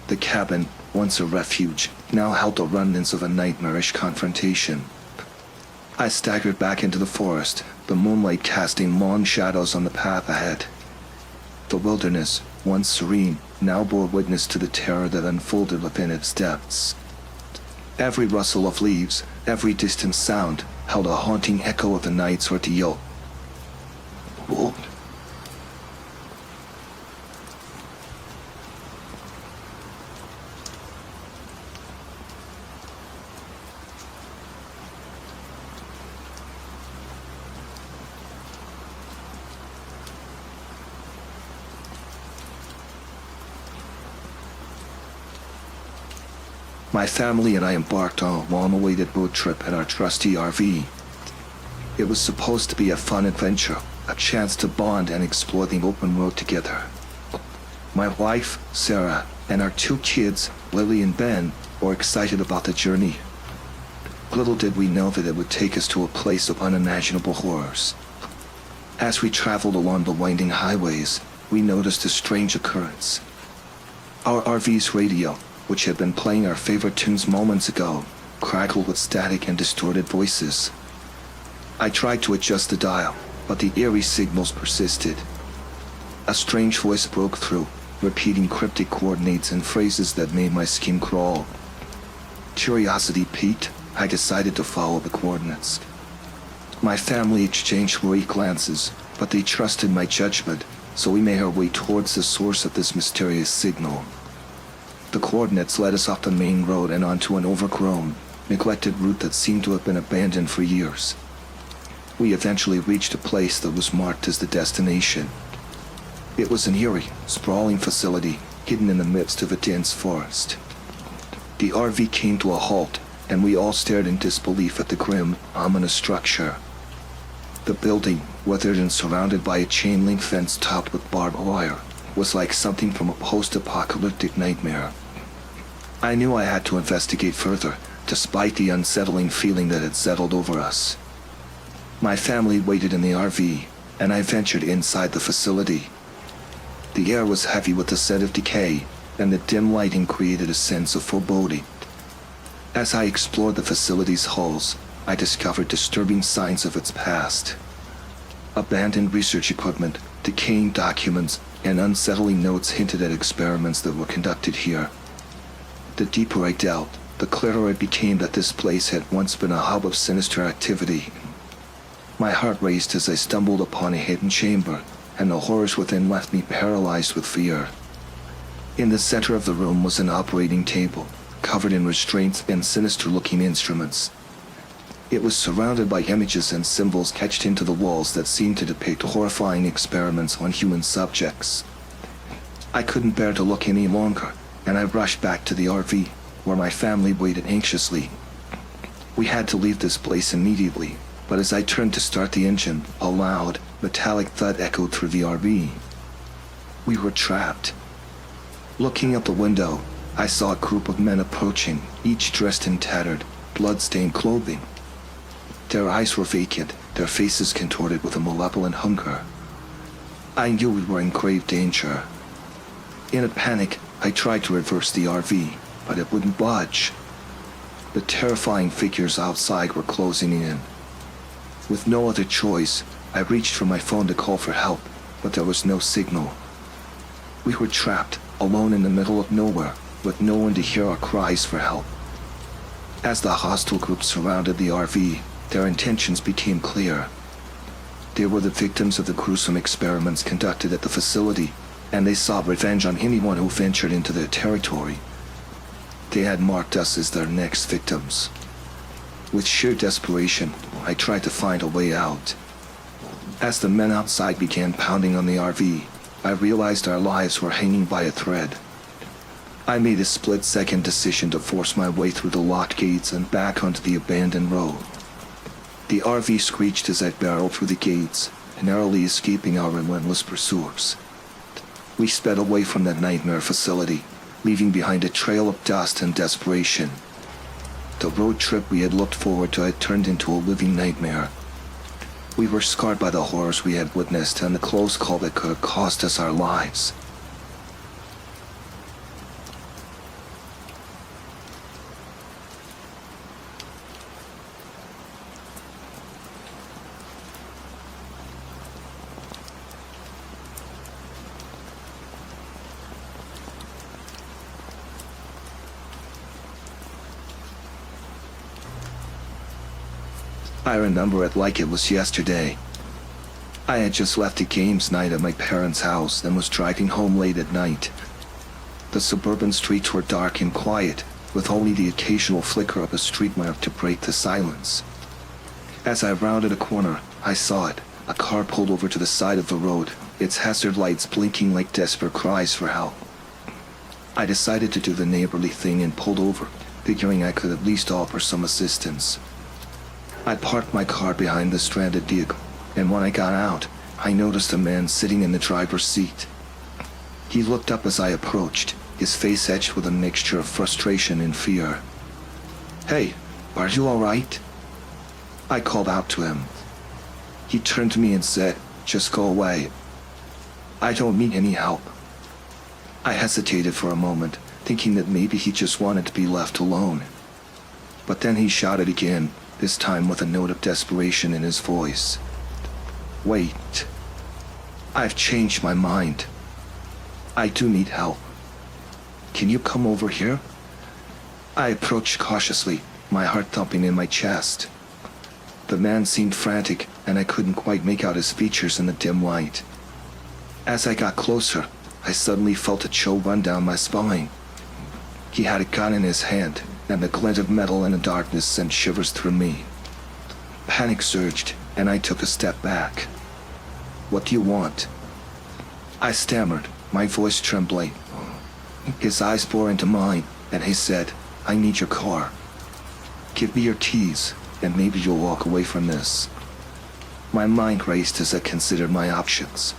The cabin, once a refuge, now held the remnants of a nightmarish confrontation. I staggered back into the forest, the moonlight casting long shadows on the path ahead. The wilderness, once serene, now bore witness to the terror that unfolded within its depths. Every rustle of leaves, every distant sound, held a haunting echo of the night's ordeal. Whoa. My family and I embarked on a long-awaited road trip in our trusty RV. It was supposed to be a fun adventure, a chance to bond and explore the open road together. My wife, Sarah, and our 2 kids, Lily and Ben, were excited about the journey. Little did we know that it would take us to a place of unimaginable horrors. As we traveled along the winding highways, we noticed a strange occurrence. Our RV's radio, which had been playing our favorite tunes moments ago, crackled with static and distorted voices. I tried to adjust the dial, but the eerie signals persisted. A strange voice broke through, repeating cryptic coordinates and phrases that made my skin crawl. Curiosity piqued, I decided to follow the coordinates. My family exchanged worried glances, but they trusted my judgment, so we made our way towards the source of this mysterious signal. The coordinates led us off the main road and onto an overgrown, neglected route that seemed to have been abandoned for years. We eventually reached a place that was marked as the destination. It was an eerie, sprawling facility hidden in the midst of a dense forest. The RV came to a halt, and we all stared in disbelief at the grim, ominous structure. The building, weathered and surrounded by a chain-link fence topped with barbed wire, was like something from a post-apocalyptic nightmare. I knew I had to investigate further, despite the unsettling feeling that had settled over us. My family waited in the RV, and I ventured inside the facility. The air was heavy with the scent of decay, and the dim lighting created a sense of foreboding. As I explored the facility's halls, I discovered disturbing signs of its past. Abandoned research equipment, decaying documents, and unsettling notes hinted at experiments that were conducted here. The deeper I delved, the clearer it became that this place had once been a hub of sinister activity. My heart raced as I stumbled upon a hidden chamber, and the horrors within left me paralyzed with fear. In the center of the room was an operating table, covered in restraints and sinister-looking instruments. It was surrounded by images and symbols etched into the walls that seemed to depict horrifying experiments on human subjects. I couldn't bear to look any longer, and I rushed back to the RV, where my family waited anxiously. We had to leave this place immediately, but as I turned to start the engine, a loud, metallic thud echoed through the RV. We were trapped. Looking out the window, I saw a group of men approaching, each dressed in tattered, blood-stained clothing. Their eyes were vacant, their faces contorted with a malevolent hunger. I knew we were in grave danger. In a panic, I tried to reverse the RV, but it wouldn't budge. The terrifying figures outside were closing in. With no other choice, I reached for my phone to call for help, but there was no signal. We were trapped, alone in the middle of nowhere, with no one to hear our cries for help. As the hostile group surrounded the RV, their intentions became clear. They were the victims of the gruesome experiments conducted at the facility, and they sought revenge on anyone who ventured into their territory. They had marked us as their next victims. With sheer desperation, I tried to find a way out. As the men outside began pounding on the RV, I realized our lives were hanging by a thread. I made a split-second decision to force my way through the locked gates and back onto the abandoned road. The RV screeched as I barreled through the gates, narrowly escaping our relentless pursuers. We sped away from that nightmare facility, leaving behind a trail of dust and desperation. The road trip we had looked forward to had turned into a living nightmare. We were scarred by the horrors we had witnessed and the close call that could have cost us our lives. I remember it like it was yesterday. I had just left a games night at my parents' house and was driving home late at night. The suburban streets were dark and quiet, with only the occasional flicker of a street lamp to break the silence. As I rounded a corner, I saw it, a car pulled over to the side of the road, its hazard lights blinking like desperate cries for help. I decided to do the neighborly thing and pulled over, figuring I could at least offer some assistance. I parked my car behind the stranded vehicle, and when I got out, I noticed a man sitting in the driver's seat. He looked up as I approached, his face etched with a mixture of frustration and fear. "Hey, are you all right?" I called out to him. He turned to me and said, "Just go away. I don't need any help." I hesitated for a moment, thinking that maybe he just wanted to be left alone. But then he shouted again, this time with a note of desperation in his voice. "Wait. I've changed my mind. I do need help. Can you come over here?" I approached cautiously, my heart thumping in my chest. The man seemed frantic, and I couldn't quite make out his features in the dim light. As I got closer, I suddenly felt a chill run down my spine. He had a gun in his hand, and the glint of metal in the darkness sent shivers through me. Panic surged, and I took a step back. "What do you want?" I stammered, my voice trembling. His eyes bore into mine, and he said, "I need your car. Give me your keys, and maybe you'll walk away from this." My mind raced as I considered my options.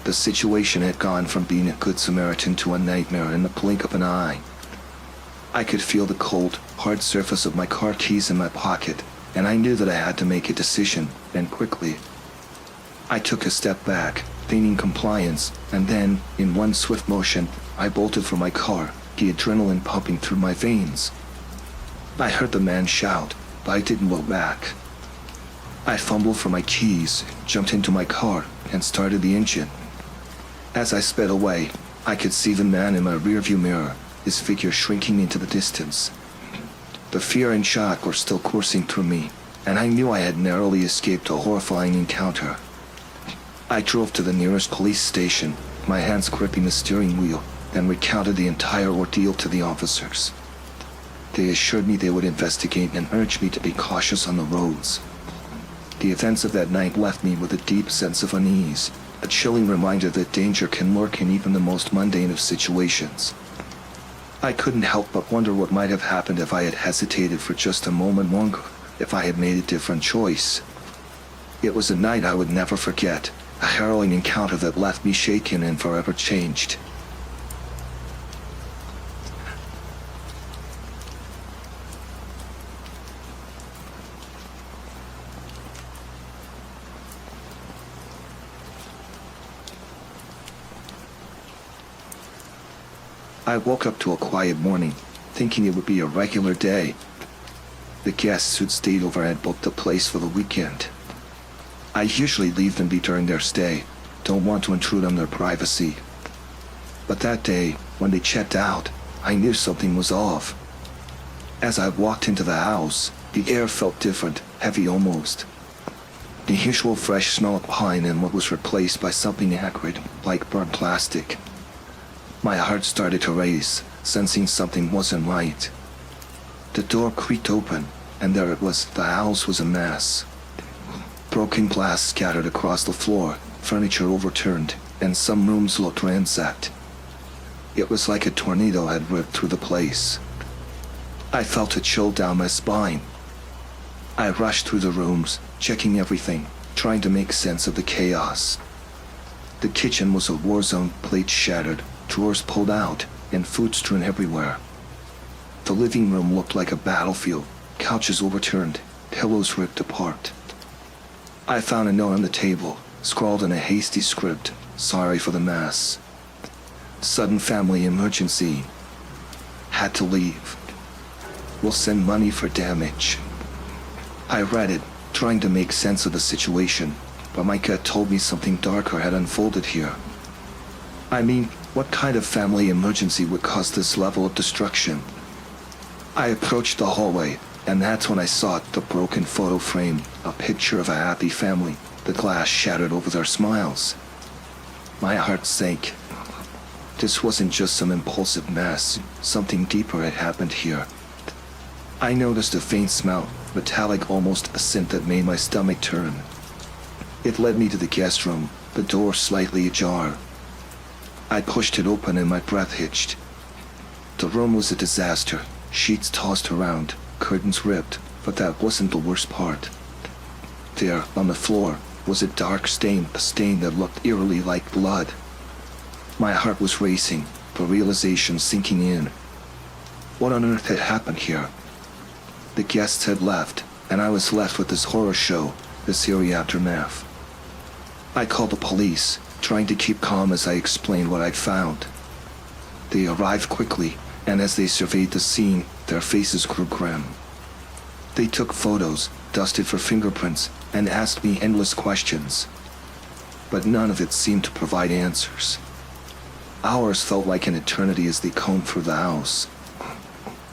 The situation had gone from being a good Samaritan to a nightmare in the blink of an eye. I could feel the cold, hard surface of my car keys in my pocket, and I knew that I had to make a decision, and quickly. I took a step back, feigning compliance, and then, in one swift motion, I bolted for my car, the adrenaline pumping through my veins. I heard the man shout, but I didn't look back. I fumbled for my keys, jumped into my car, and started the engine. As I sped away, I could see the man in my rearview mirror, his figure shrinking into the distance. The fear and shock were still coursing through me, and I knew I had narrowly escaped a horrifying encounter. I drove to the nearest police station, my hands gripping the steering wheel, and recounted the entire ordeal to the officers. They assured me they would investigate and urged me to be cautious on the roads. The events of that night left me with a deep sense of unease, a chilling reminder that danger can lurk in even the most mundane of situations. I couldn't help but wonder what might have happened if I had hesitated for just a moment longer, if I had made a different choice. It was a night I would never forget, a harrowing encounter that left me shaken and forever changed. I woke up to a quiet morning, thinking it would be a regular day. The guests who'd stayed over had booked a place for the weekend. I usually leave them be during their stay, don't want to intrude on their privacy. But that day, when they checked out, I knew something was off. As I walked into the house, the air felt different, heavy almost. The usual fresh smell of pine and what was replaced by something acrid, like burnt plastic. My heart started to race, sensing something wasn't right. The door creaked open, and there it was. The house was a mess. Broken glass scattered across the floor, furniture overturned, and some rooms looked ransacked. It was like a tornado had ripped through the place. I felt a chill down my spine. I rushed through the rooms, checking everything, trying to make sense of the chaos. The kitchen was a war zone, plates shattered, drawers pulled out, and food strewn everywhere. The living room looked like a battlefield, couches overturned, pillows ripped apart. I found a note on the table, scrawled in a hasty script, sorry for the mess. Sudden family emergency. Had to leave. Will send money for damage. I read it, trying to make sense of the situation, but my gut told me something darker had unfolded here. I mean, what kind of family emergency would cause this level of destruction? I approached the hallway, and that's when I saw the broken photo frame, a picture of a happy family, the glass shattered over their smiles. My heart sank. This wasn't just some impulsive mess, something deeper had happened here. I noticed a faint smell, metallic, almost a scent that made my stomach turn. It led me to the guest room, the door slightly ajar. I pushed it open and my breath hitched. The room was a disaster, sheets tossed around, curtains ripped, but that wasn't the worst part. There, on the floor, was a dark stain, a stain that looked eerily like blood. My heart was racing, the realization sinking in. What on earth had happened here? The guests had left, and I was left with this horror show, this eerie aftermath. I called the police, trying to keep calm as I explained what I'd found. They arrived quickly, and as they surveyed the scene, their faces grew grim. They took photos, dusted for fingerprints, and asked me endless questions. But none of it seemed to provide answers. Hours felt like an eternity as they combed through the house.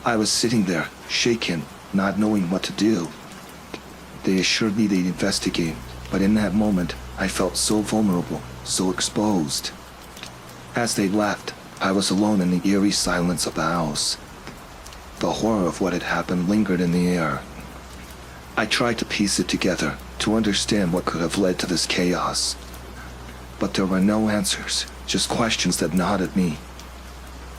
I was sitting there, shaken, not knowing what to do. They assured me they'd investigate, but in that moment, I felt so vulnerable, so exposed. As they left, I was alone in the eerie silence of the house. The horror of what had happened lingered in the air. I tried to piece it together, to understand what could have led to this chaos. But there were no answers, just questions that gnawed at me.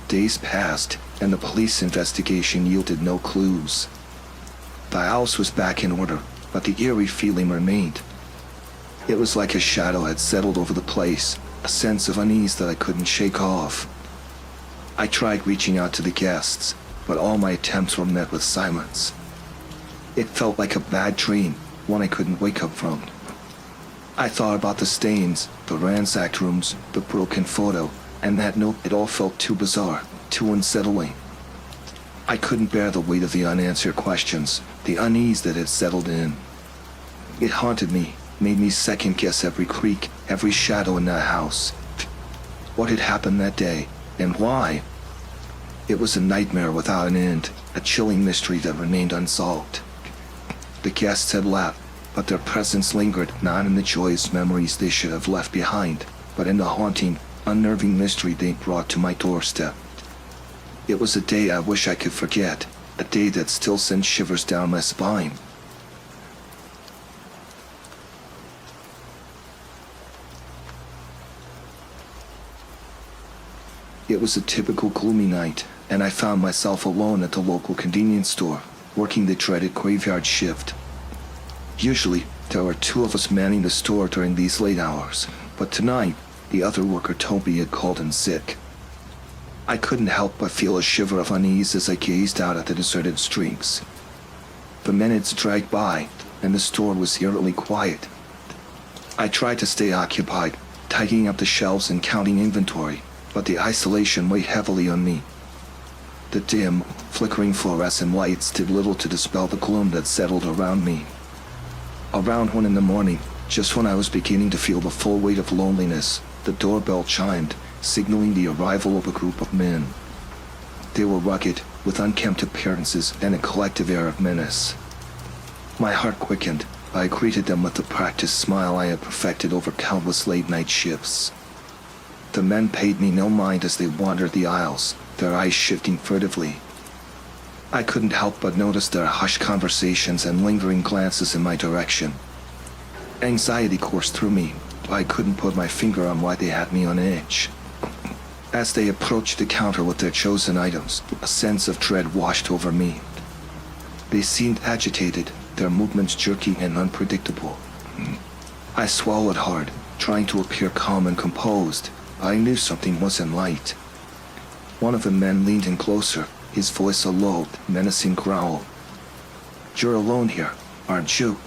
Days passed, and the police investigation yielded no clues. The house was back in order, but the eerie feeling remained. It was like a shadow had settled over the place, a sense of unease that I couldn't shake off. I tried reaching out to the guests, but all my attempts were met with silence. It felt like a bad dream, one I couldn't wake up from. I thought about the stains, the ransacked rooms, the broken photo, and that note. It all felt too bizarre, too unsettling. I couldn't bear the weight of the unanswered questions, the unease that had settled in. It haunted me, made me second-guess every creak, every shadow in that house. What had happened that day, and why? It was a nightmare without an end, a chilling mystery that remained unsolved. The guests had left, but their presence lingered, not in the joyous memories they should have left behind, but in the haunting, unnerving mystery they brought to my doorstep. It was a day I wish I could forget, A day that still sends shivers down my spine. It was a typical gloomy night, and I found myself alone at the local convenience store, working the dreaded graveyard shift. Usually, there were two of us manning the store during these late hours, but tonight, the other worker told me he had called in sick. I couldn't help but feel a shiver of unease as I gazed out at the deserted streets. The minutes dragged by, and the store was eerily quiet. I tried to stay occupied, tidying up the shelves and counting inventory, but the isolation weighed heavily on me. The dim, flickering fluorescent lights did little to dispel the gloom that settled around me. Around 1 in the morning, just when I was beginning to feel the full weight of loneliness, the doorbell chimed, signaling the arrival of a group of men. They were rugged, with unkempt appearances and a collective air of menace. My heart quickened. I greeted them with the practiced smile I had perfected over countless late-night shifts. The men paid me no mind as they wandered the aisles, their eyes shifting furtively. I couldn't help but notice their hushed conversations and lingering glances in my direction. Anxiety coursed through me, but I couldn't put my finger on why they had me on edge. As they approached the counter with their chosen items, a sense of dread washed over me. They seemed agitated, their movements jerky and unpredictable. I swallowed hard, trying to appear calm and composed. I knew something wasn't right. One of the men leaned in closer, his voice a low, menacing growl. "You're alone here, aren't you?"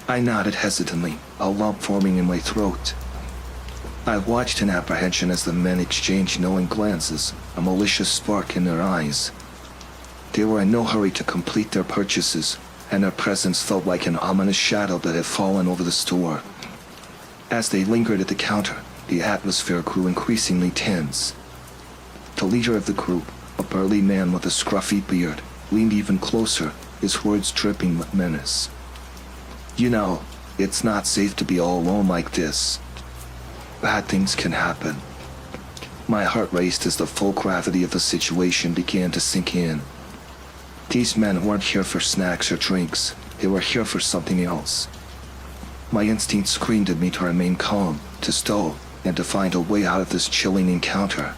I nodded hesitantly, a lump forming in my throat. I watched in apprehension as the men exchanged knowing glances, a malicious spark in their eyes. They were in no hurry to complete their purchases, and their presence felt like an ominous shadow that had fallen over the store. As they lingered at the counter, the atmosphere grew increasingly tense. The leader of the group, a burly man with a scruffy beard, leaned even closer, his words dripping with menace. "You know, it's not safe to be all alone like this. Bad things can happen." My heart raced as the full gravity of the situation began to sink in. These men weren't here for snacks or drinks. They were here for something else. My instinct screamed at me to remain calm, to stow, and to find a way out of this chilling encounter.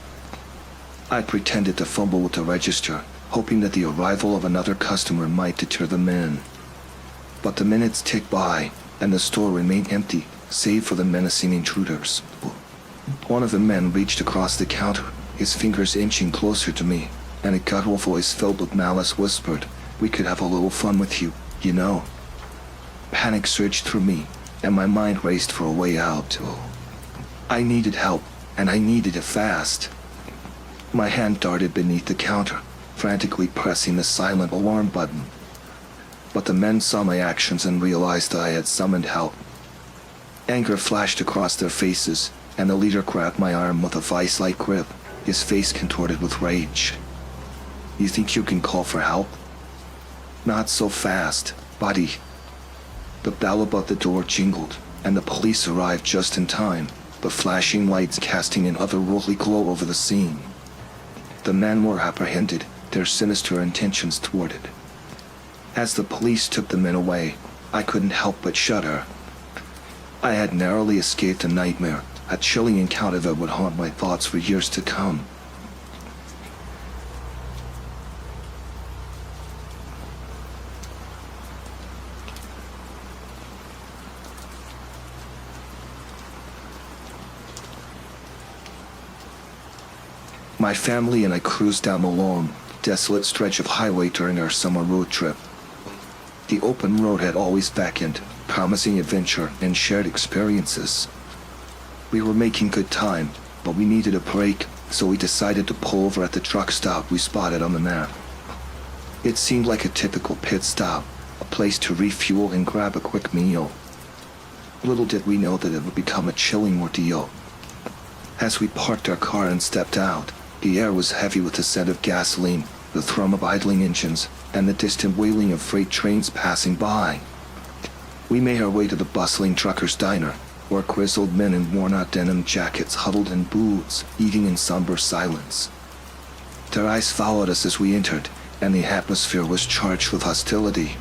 I pretended to fumble with the register, hoping that the arrival of another customer might deter the men. But the minutes ticked by, and the store remained empty, save for the menacing intruders. One of the men reached across the counter, his fingers inching closer to me, and a guttural voice filled with malice whispered, "We could have a little fun with you, you know." Panic surged through me, and my mind raced for a way out. I needed help, and I needed it fast. My hand darted beneath the counter, frantically pressing the silent alarm button. But the men saw my actions and realized I had summoned help. Anger flashed across their faces, and the leader grabbed my arm with a vice-like grip, his face contorted with rage. "You think you can call for help?" "Not so fast, buddy." The bell above the door jingled, and the police arrived just in time, the flashing lights casting an otherworldly glow over the scene. The men were apprehended, their sinister intentions thwarted. As the police took the men away, I couldn't help but shudder. I had narrowly escaped a nightmare, a chilling encounter that would haunt my thoughts for years to come. My family and I cruised down the long, desolate stretch of highway during our summer road trip. The open road had always beckoned, promising adventure and shared experiences. We were making good time, but we needed a break, so we decided to pull over at the truck stop we spotted on the map. It seemed like a typical pit stop, a place to refuel and grab a quick meal. Little did we know that it would become a chilling ordeal. As we parked our car and stepped out, the air was heavy with the scent of gasoline, the thrum of idling engines, and the distant wailing of freight trains passing by. We made our way to the bustling trucker's diner, where grizzled men in worn-out denim jackets huddled in booths, eating in somber silence. Their eyes followed us as we entered, and the atmosphere was charged with hostility.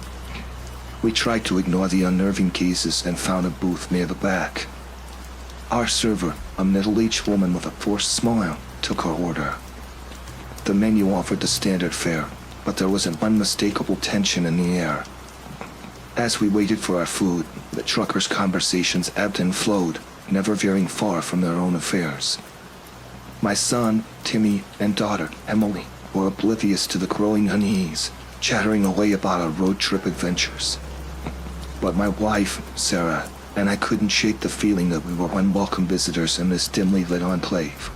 We tried to ignore the unnerving gazes and found a booth near the back. Our server, a middle-aged woman with a forced smile, took our order. The menu offered the standard fare, but there was an unmistakable tension in the air. As we waited for our food, the truckers' conversations ebbed and flowed, never veering far from their own affairs. My son, Timmy, and daughter, Emily, were oblivious to the growing unease, chattering away about our road trip adventures. But my wife, Sarah, and I couldn't shake the feeling that we were unwelcome visitors in this dimly lit enclave.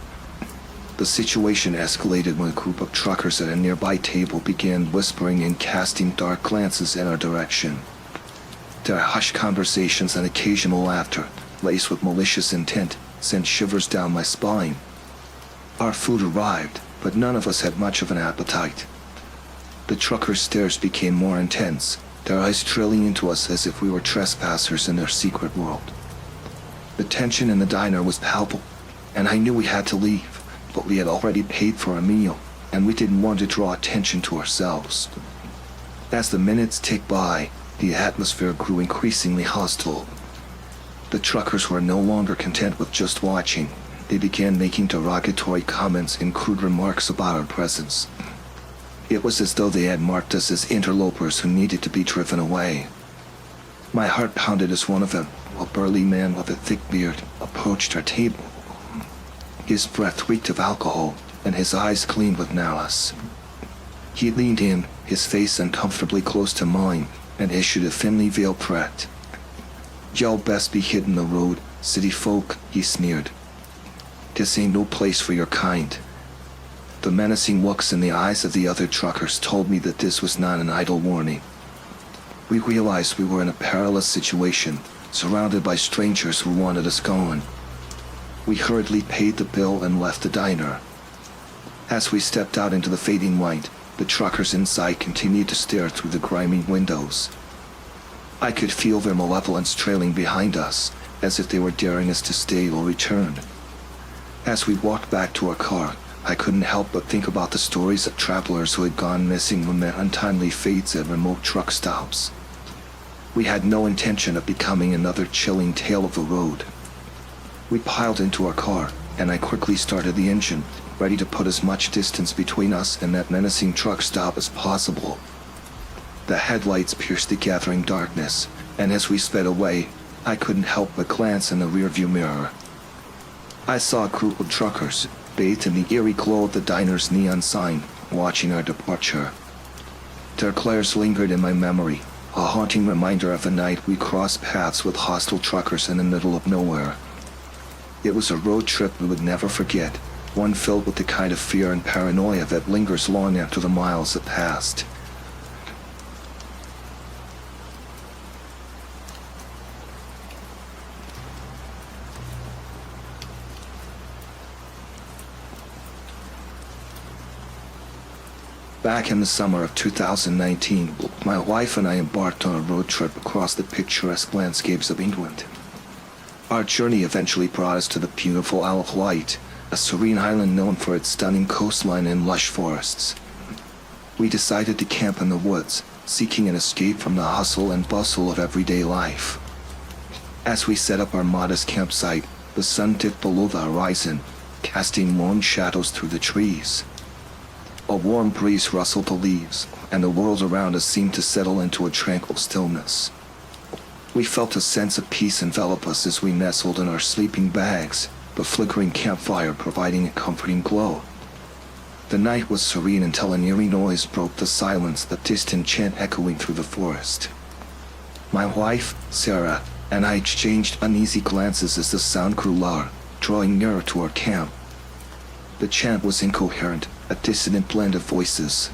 The situation escalated when a group of truckers at a nearby table began whispering and casting dark glances in our direction. Their hushed conversations and occasional laughter, laced with malicious intent, sent shivers down my spine. Our food arrived, but none of us had much of an appetite. The truckers' stares became more intense, their eyes drilling into us as if we were trespassers in their secret world. The tension in the diner was palpable, and I knew we had to leave, but we had already paid for a meal, and we didn't want to draw attention to ourselves. As the minutes ticked by, the atmosphere grew increasingly hostile. The truckers were no longer content with just watching. They began making derogatory comments and crude remarks about our presence. It was as though they had marked us as interlopers who needed to be driven away. My heart pounded as one of them, a burly man with a thick beard, approached our table. His breath reeked of alcohol, and his eyes gleamed with malice. He leaned in, his face uncomfortably close to mine, and issued a thinly veiled threat. "Y'all best be hitting the road, city folk," he sneered. "This ain't no place for your kind." The menacing looks in the eyes of the other truckers told me that this was not an idle warning. We realized we were in a perilous situation, surrounded by strangers who wanted us gone. We hurriedly paid the bill and left the diner. As we stepped out into the fading light, the truckers inside continued to stare through the grimy windows. I could feel their malevolence trailing behind us, as if they were daring us to stay or return. As we walked back to our car, I couldn't help but think about the stories of travelers who had gone missing when their untimely fates at remote truck stops. We had no intention of becoming another chilling tale of the road. We piled into our car, and I quickly started the engine, ready to put as much distance between us and that menacing truck stop as possible. The headlights pierced the gathering darkness, and as we sped away, I couldn't help but glance in the rearview mirror. I saw a group of truckers, bathed in the eerie glow of the diner's neon sign, watching our departure. Their glares lingered in my memory, a haunting reminder of the night we crossed paths with hostile truckers in the middle of nowhere. It was a road trip we would never forget, one filled with the kind of fear and paranoia that lingers long after the miles have passed. Back in the summer of 2019, my wife and I embarked on a road trip across the picturesque landscapes of England. Our journey eventually brought us to the beautiful Isle of Wight, a serene island known for its stunning coastline and lush forests. We decided to camp in the woods, seeking an escape from the hustle and bustle of everyday life. As we set up our modest campsite, the sun dipped below the horizon, casting long shadows through the trees. A warm breeze rustled the leaves, and the world around us seemed to settle into a tranquil stillness. We felt a sense of peace envelop us as we nestled in our sleeping bags, the flickering campfire providing a comforting glow. The night was serene until an eerie noise broke the silence, the distant chant echoing through the forest. My wife, Sarah, and I exchanged uneasy glances as the sound grew louder, drawing nearer to our camp. The chant was incoherent, a dissonant blend of voices.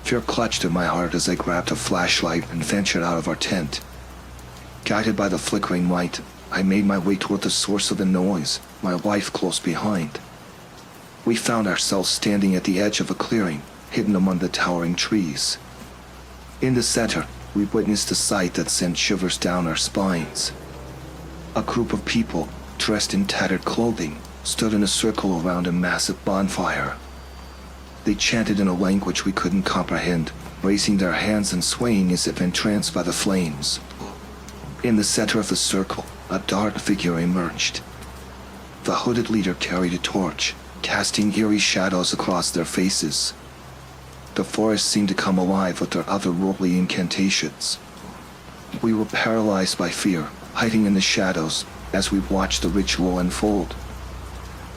Fear clutched at my heart as I grabbed a flashlight and ventured out of our tent. Guided by the flickering light, I made my way toward the source of the noise, my wife close behind. We found ourselves standing at the edge of a clearing, hidden among the towering trees. In the center, we witnessed a sight that sent shivers down our spines. A group of people, dressed in tattered clothing, stood in a circle around a massive bonfire. They chanted in a language we couldn't comprehend, raising their hands and swaying as if entranced by the flames. In the center of the circle, a dark figure emerged. The hooded leader carried a torch, casting eerie shadows across their faces. The forest seemed to come alive with their otherworldly incantations. We were paralyzed by fear, hiding in the shadows as we watched the ritual unfold.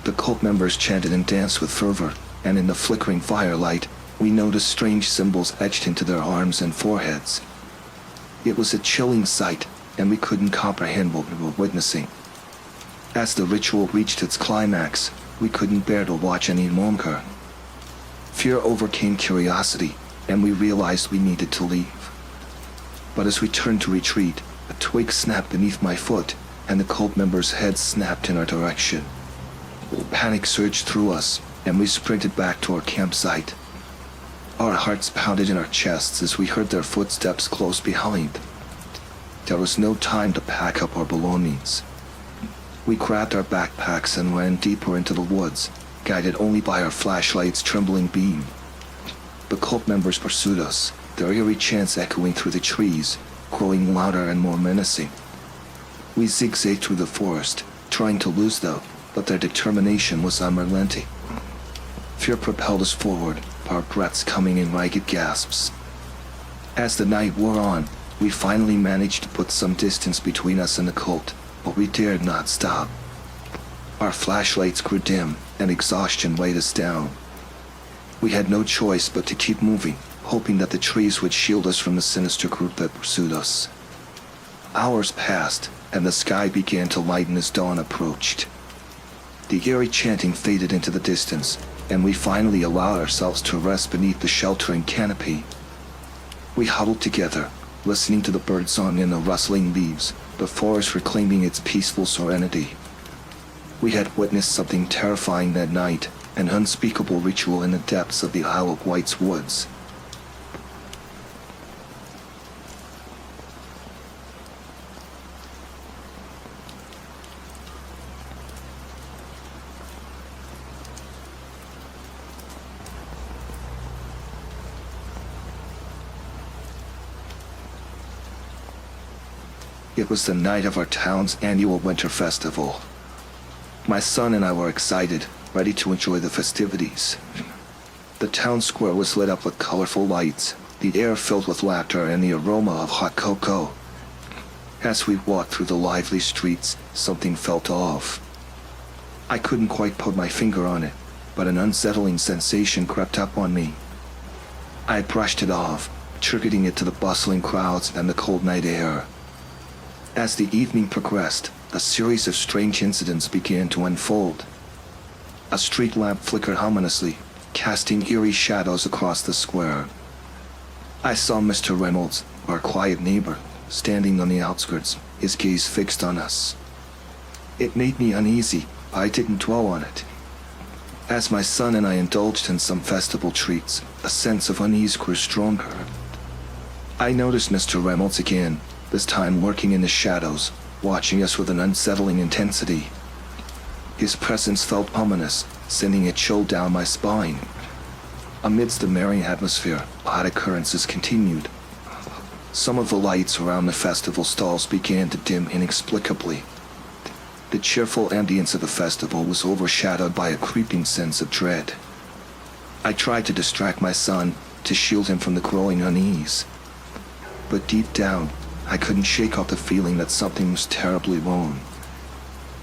The cult members chanted and danced with fervor, and in the flickering firelight, we noticed strange symbols etched into their arms and foreheads. It was a chilling sight, and we couldn't comprehend what we were witnessing. As the ritual reached its climax, we couldn't bear to watch any longer. Fear overcame curiosity, and we realized we needed to leave. But as we turned to retreat, a twig snapped beneath my foot, and the cult members' heads snapped in our direction. Panic surged through us, and we sprinted back to our campsite. Our hearts pounded in our chests as we heard their footsteps close behind. There was no time to pack up our belongings. We grabbed our backpacks and ran deeper into the woods, guided only by our flashlight's trembling beam. The cult members pursued us, their eerie chants echoing through the trees, growing louder and more menacing. We zigzagged through the forest, trying to lose them, but their determination was unrelenting. Fear propelled us forward, our breaths coming in ragged gasps. As the night wore on, we finally managed to put some distance between us and the cult, but we dared not stop. Our flashlights grew dim, and exhaustion weighed us down. We had no choice but to keep moving, hoping that the trees would shield us from the sinister group that pursued us. Hours passed, and the sky began to lighten as dawn approached. The eerie chanting faded into the distance, and we finally allowed ourselves to rest beneath the sheltering canopy. We huddled together, listening to the birdsong and the rustling leaves, the forest reclaiming its peaceful serenity. We had witnessed something terrifying that night, an unspeakable ritual in the depths of the Isle of Wight's woods. It was the night of our town's annual winter festival. My son and I were excited, ready to enjoy the festivities. The town square was lit up with colorful lights, the air filled with laughter and the aroma of hot cocoa. As we walked through the lively streets, something felt off. I couldn't quite put my finger on it, but an unsettling sensation crept up on me. I brushed it off, attributing it to the bustling crowds and the cold night air. As the evening progressed, a series of strange incidents began to unfold. A street lamp flickered ominously, casting eerie shadows across the square. I saw Mr. Reynolds, our quiet neighbor, standing on the outskirts, his gaze fixed on us. It made me uneasy, but I didn't dwell on it. As my son and I indulged in some festival treats, a sense of unease grew stronger. I noticed Mr. Reynolds again, this time lurking in the shadows, watching us with an unsettling intensity. His presence felt ominous, sending a chill down my spine. Amidst the merry atmosphere, odd occurrences continued. Some of the lights around the festival stalls began to dim inexplicably. The cheerful ambience of the festival was overshadowed by a creeping sense of dread. I tried to distract my son, to shield him from the growing unease. But deep down, I couldn't shake off the feeling that something was terribly wrong.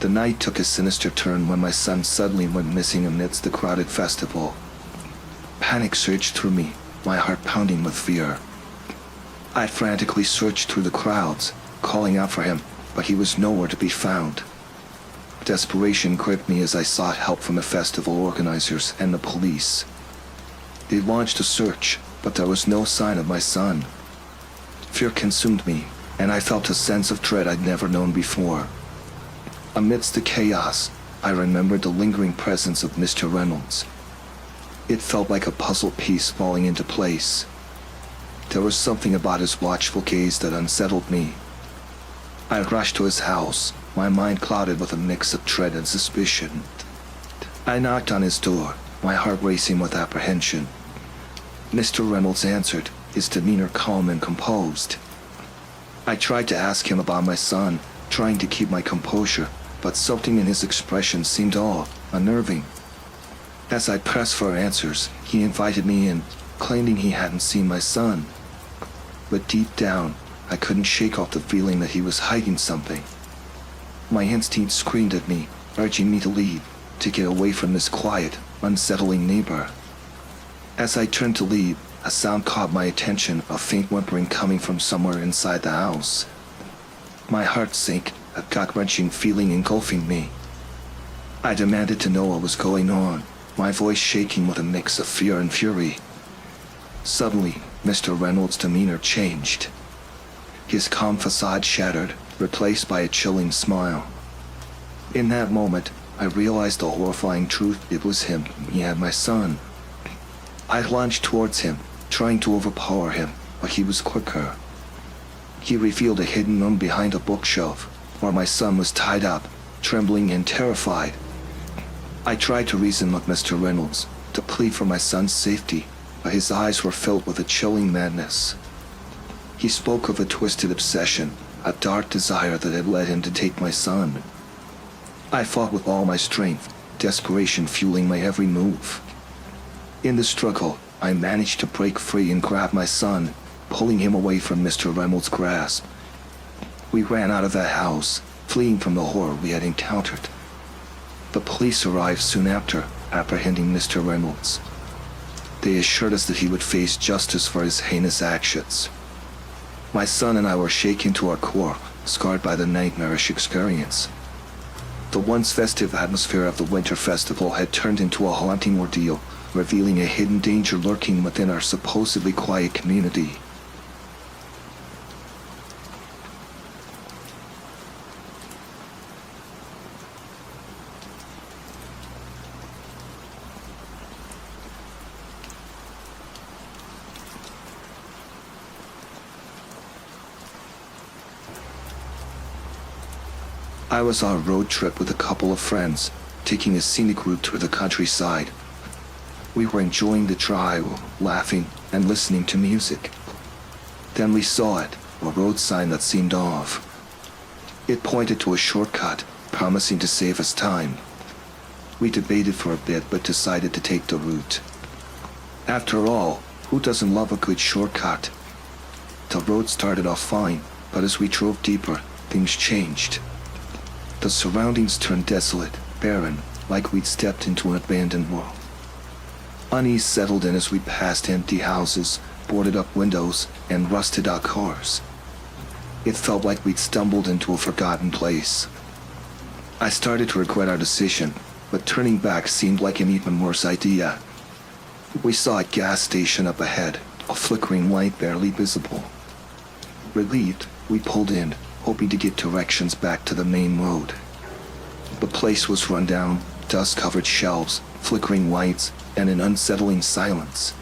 The night took a sinister turn when my son suddenly went missing amidst the crowded festival. Panic surged through me, my heart pounding with fear. I frantically searched through the crowds, calling out for him, but he was nowhere to be found. Desperation gripped me as I sought help from the festival organizers and the police. They launched a search, but there was no sign of my son. Fear consumed me, and I felt a sense of dread I'd never known before. Amidst the chaos, I remembered the lingering presence of Mr. Reynolds. It felt like a puzzle piece falling into place. There was something about his watchful gaze that unsettled me. I rushed to his house, my mind clouded with a mix of dread and suspicion. I knocked on his door, my heart racing with apprehension. Mr. Reynolds answered, his demeanor calm and composed. I tried to ask him about my son, trying to keep my composure, but something in his expression seemed unnerving. As I pressed for answers, he invited me in, claiming he hadn't seen my son. But deep down, I couldn't shake off the feeling that he was hiding something. My instinct screamed at me, urging me to leave, to get away from this quiet, unsettling neighbor. As I turned to leave, a sound caught my attention, a faint whimpering coming from somewhere inside the house. My heart sank, a gut-wrenching feeling engulfing me. I demanded to know what was going on, my voice shaking with a mix of fear and fury. Suddenly, Mr. Reynolds' demeanor changed. His calm facade shattered, replaced by a chilling smile. In that moment, I realized the horrifying truth. It was him. He had my son. I lunged towards him, trying to overpower him, but he was quicker. He revealed a hidden room behind a bookshelf, where my son was tied up, trembling and terrified. I tried to reason with Mr. Reynolds, to plead for my son's safety, but his eyes were filled with a chilling madness. He spoke of a twisted obsession, a dark desire that had led him to take my son. I fought with all my strength, desperation fueling my every move. In the struggle, I managed to break free and grab my son, pulling him away from Mr. Reynolds' grasp. We ran out of that house, fleeing from the horror we had encountered. The police arrived soon after, apprehending Mr. Reynolds. They assured us that he would face justice for his heinous actions. My son and I were shaken to our core, scarred by the nightmarish experience. The once festive atmosphere of the winter festival had turned into a haunting ordeal, revealing a hidden danger lurking within our supposedly quiet community. I was on a road trip with a couple of friends, taking a scenic route through the countryside. We were enjoying the drive, laughing and listening to music. Then we saw it, a road sign that seemed off. It pointed to a shortcut, promising to save us time. We debated for a bit but decided to take the route. After all, who doesn't love a good shortcut? The road started off fine, but as we drove deeper, things changed. The surroundings turned desolate, barren, like we'd stepped into an abandoned world. Unease settled in as we passed empty houses, boarded-up windows, and rusted-out cars. It felt like we'd stumbled into a forgotten place. I started to regret our decision, but turning back seemed like an even worse idea. We saw a gas station up ahead, a flickering light barely visible. Relieved, we pulled in, hoping to get directions back to the main road. The place was run down, dust-covered shelves, flickering lights, and an unsettling silence.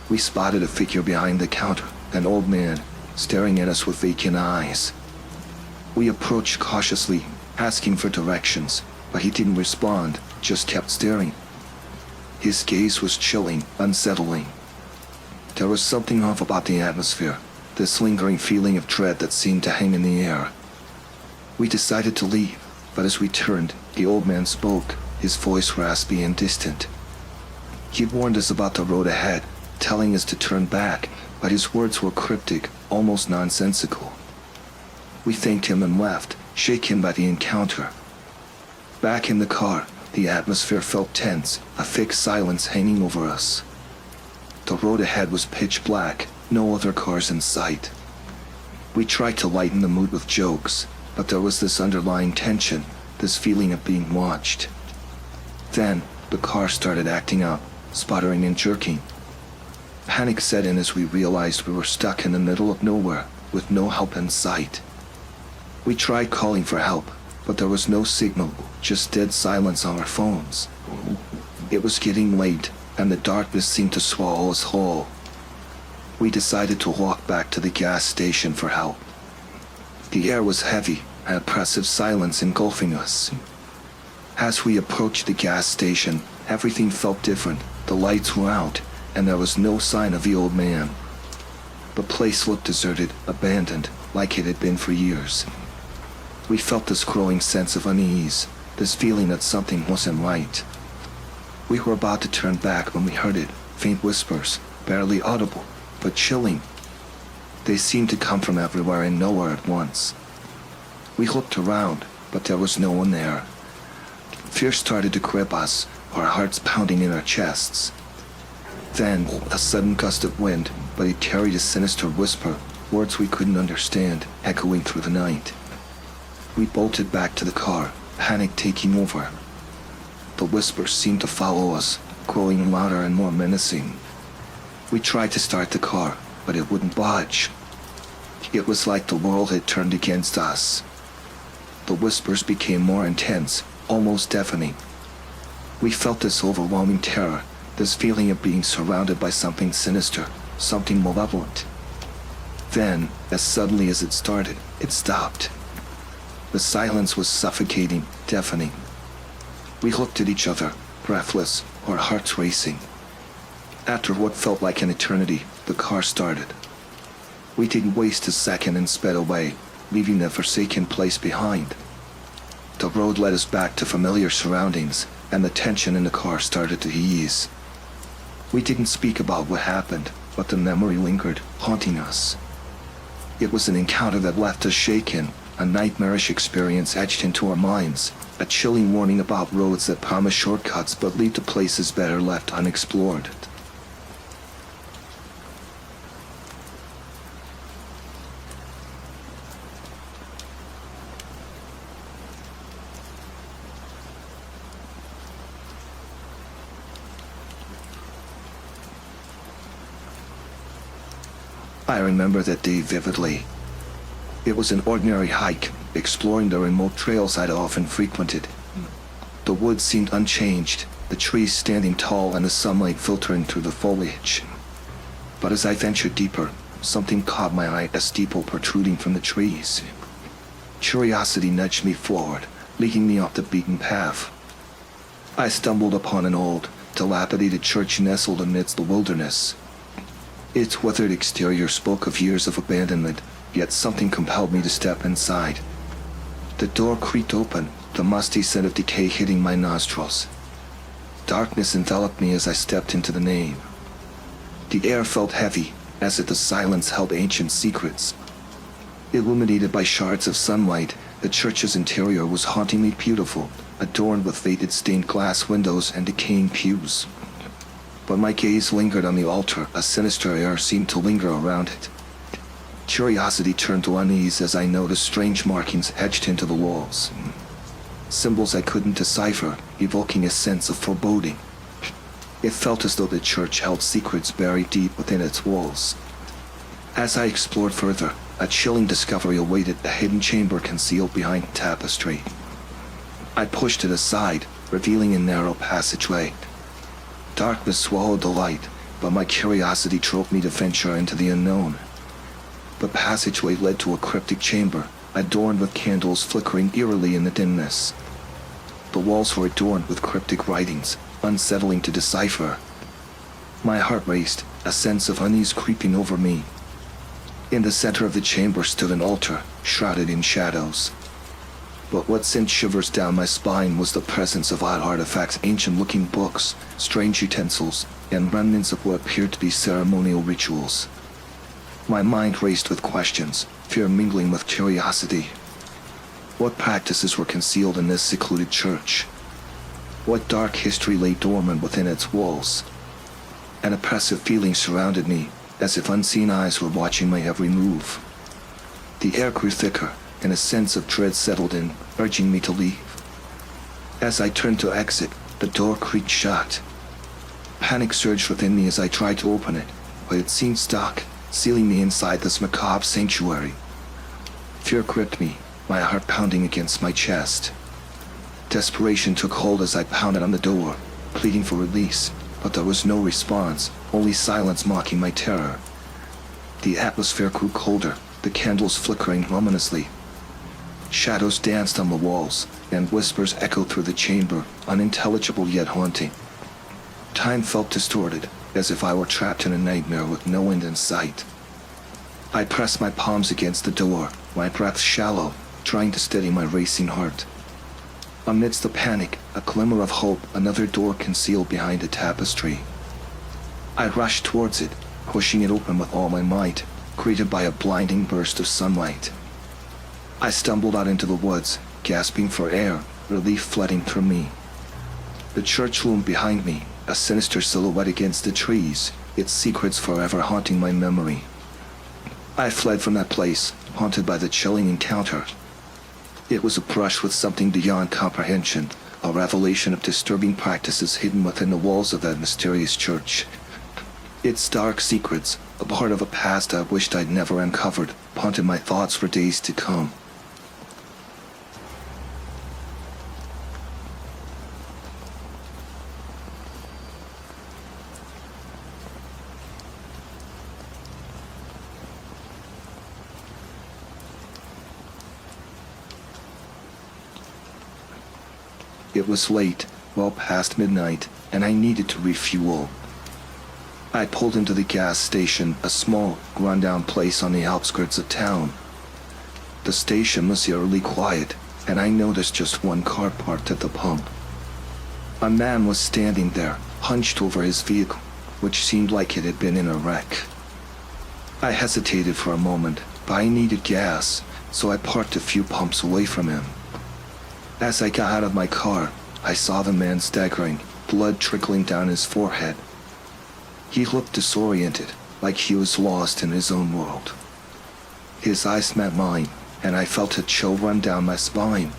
We spotted a figure behind the counter, an old man, staring at us with vacant eyes. We approached cautiously, asking for directions, but he didn't respond, just kept staring. His gaze was chilling, unsettling. There was something off about the atmosphere, this lingering feeling of dread that seemed to hang in the air. We decided to leave, but as we turned, the old man spoke, his voice raspy and distant. He'd warned us about the road ahead, telling us to turn back, but his words were cryptic, almost nonsensical. We thanked him and left, shaken by the encounter. Back in the car, the atmosphere felt tense, a thick silence hanging over us. The road ahead was pitch black, no other cars in sight. We tried to lighten the mood with jokes, but there was this underlying tension, this feeling of being watched. Then, the car started acting up, sputtering and jerking. Panic set in as we realized we were stuck in the middle of nowhere, with no help in sight. We tried calling for help, but there was no signal, just dead silence on our phones. It was getting late, and the darkness seemed to swallow us whole. We decided to walk back to the gas station for help. The air was heavy, an oppressive silence engulfing us. As we approached the gas station, Everything felt different. The lights were out, and there was no sign of the old man. The place looked deserted, abandoned, like it had been for years. We felt this growing sense of unease, this feeling that something wasn't right. We were about to turn back when we heard it, faint whispers, barely audible, but chilling. They seemed to come from everywhere and nowhere at once. We looked around, but there was no one there. Fear started to grip us, our hearts pounding in our chests. Then, a sudden gust of wind, but it carried a sinister whisper, words we couldn't understand, echoing through the night. We bolted back to the car, panic taking over. The whispers seemed to follow us, growing louder and more menacing. We tried to start the car, but it wouldn't budge. It was like the world had turned against us. The whispers became more intense, almost deafening. We felt this overwhelming terror, this feeling of being surrounded by something sinister, something malevolent. Then, as suddenly as it started, it stopped. The silence was suffocating, deafening. We looked at each other, breathless, our hearts racing. After what felt like an eternity, the car started. We didn't waste a second and sped away, leaving the forsaken place behind. The road led us back to familiar surroundings, and the tension in the car started to ease. We didn't speak about what happened, but the memory lingered, haunting us. It was an encounter that left us shaken, a nightmarish experience etched into our minds, a chilling warning about roads that promise shortcuts but lead to places better left unexplored. I remember that day vividly. It was an ordinary hike, exploring the remote trails I'd often frequented. The woods seemed unchanged, the trees standing tall and the sunlight filtering through the foliage. But as I ventured deeper, something caught my eye, a steeple protruding from the trees. Curiosity nudged me forward, leading me off the beaten path. I stumbled upon an old, dilapidated church nestled amidst the wilderness. Its weathered exterior spoke of years of abandonment, yet something compelled me to step inside. The door creaked open, the musty scent of decay hitting my nostrils. Darkness enveloped me as I stepped into the nave. The air felt heavy, as if the silence held ancient secrets. Illuminated by shards of sunlight, the church's interior was hauntingly beautiful, adorned with faded stained glass windows and decaying pews. But my gaze lingered on the altar, a sinister air seemed to linger around it. Curiosity turned to unease as I noticed strange markings etched into the walls. Symbols I couldn't decipher, evoking a sense of foreboding. It felt as though the church held secrets buried deep within its walls. As I explored further, a chilling discovery awaited a hidden chamber concealed behind tapestry. I pushed it aside, revealing a narrow passageway. Darkness swallowed the light, but my curiosity drove me to venture into the unknown. The passageway led to a cryptic chamber, adorned with candles flickering eerily in the dimness. The walls were adorned with cryptic writings, unsettling to decipher. My heart raced, a sense of unease creeping over me. In the center of the chamber stood an altar, shrouded in shadows. But what sent shivers down my spine was the presence of odd artifacts, ancient-looking books, strange utensils, and remnants of what appeared to be ceremonial rituals. My mind raced with questions, fear mingling with curiosity. What practices were concealed in this secluded church? What dark history lay dormant within its walls? An oppressive feeling surrounded me, as if unseen eyes were watching my every move. The air grew thicker, and a sense of dread settled in, urging me to leave. As I turned to exit, the door creaked shut. Panic surged within me as I tried to open it, but it seemed stuck, sealing me inside this macabre sanctuary. Fear gripped me, my heart pounding against my chest. Desperation took hold as I pounded on the door, pleading for release, but there was no response, only silence mocking my terror. The atmosphere grew colder, the candles flickering ominously. Shadows danced on the walls, and whispers echoed through the chamber, unintelligible yet haunting. Time felt distorted, as if I were trapped in a nightmare with no end in sight. I pressed my palms against the door, my breath shallow, trying to steady my racing heart. Amidst the panic, a glimmer of hope, another door concealed behind a tapestry. I rushed towards it, pushing it open with all my might, greeted by a blinding burst of sunlight. I stumbled out into the woods, gasping for air, relief flooding through me. The church loomed behind me, a sinister silhouette against the trees, its secrets forever haunting my memory. I fled from that place, haunted by the chilling encounter. It was a brush with something beyond comprehension, a revelation of disturbing practices hidden within the walls of that mysterious church. Its dark secrets, a part of a past I wished I'd never uncovered, haunted my thoughts for days to come. It was late, well past midnight, and I needed to refuel. I pulled into the gas station, a small, run-down place on the outskirts of town. The station was eerily quiet, and I noticed just one car parked at the pump. A man was standing there, hunched over his vehicle, which seemed like it had been in a wreck. I hesitated for a moment, but I needed gas, so I parked a few pumps away from him. As I got out of my car, I saw the man staggering, blood trickling down his forehead. He looked disoriented, like he was lost in his own world. His eyes met mine, and I felt a chill run down my spine.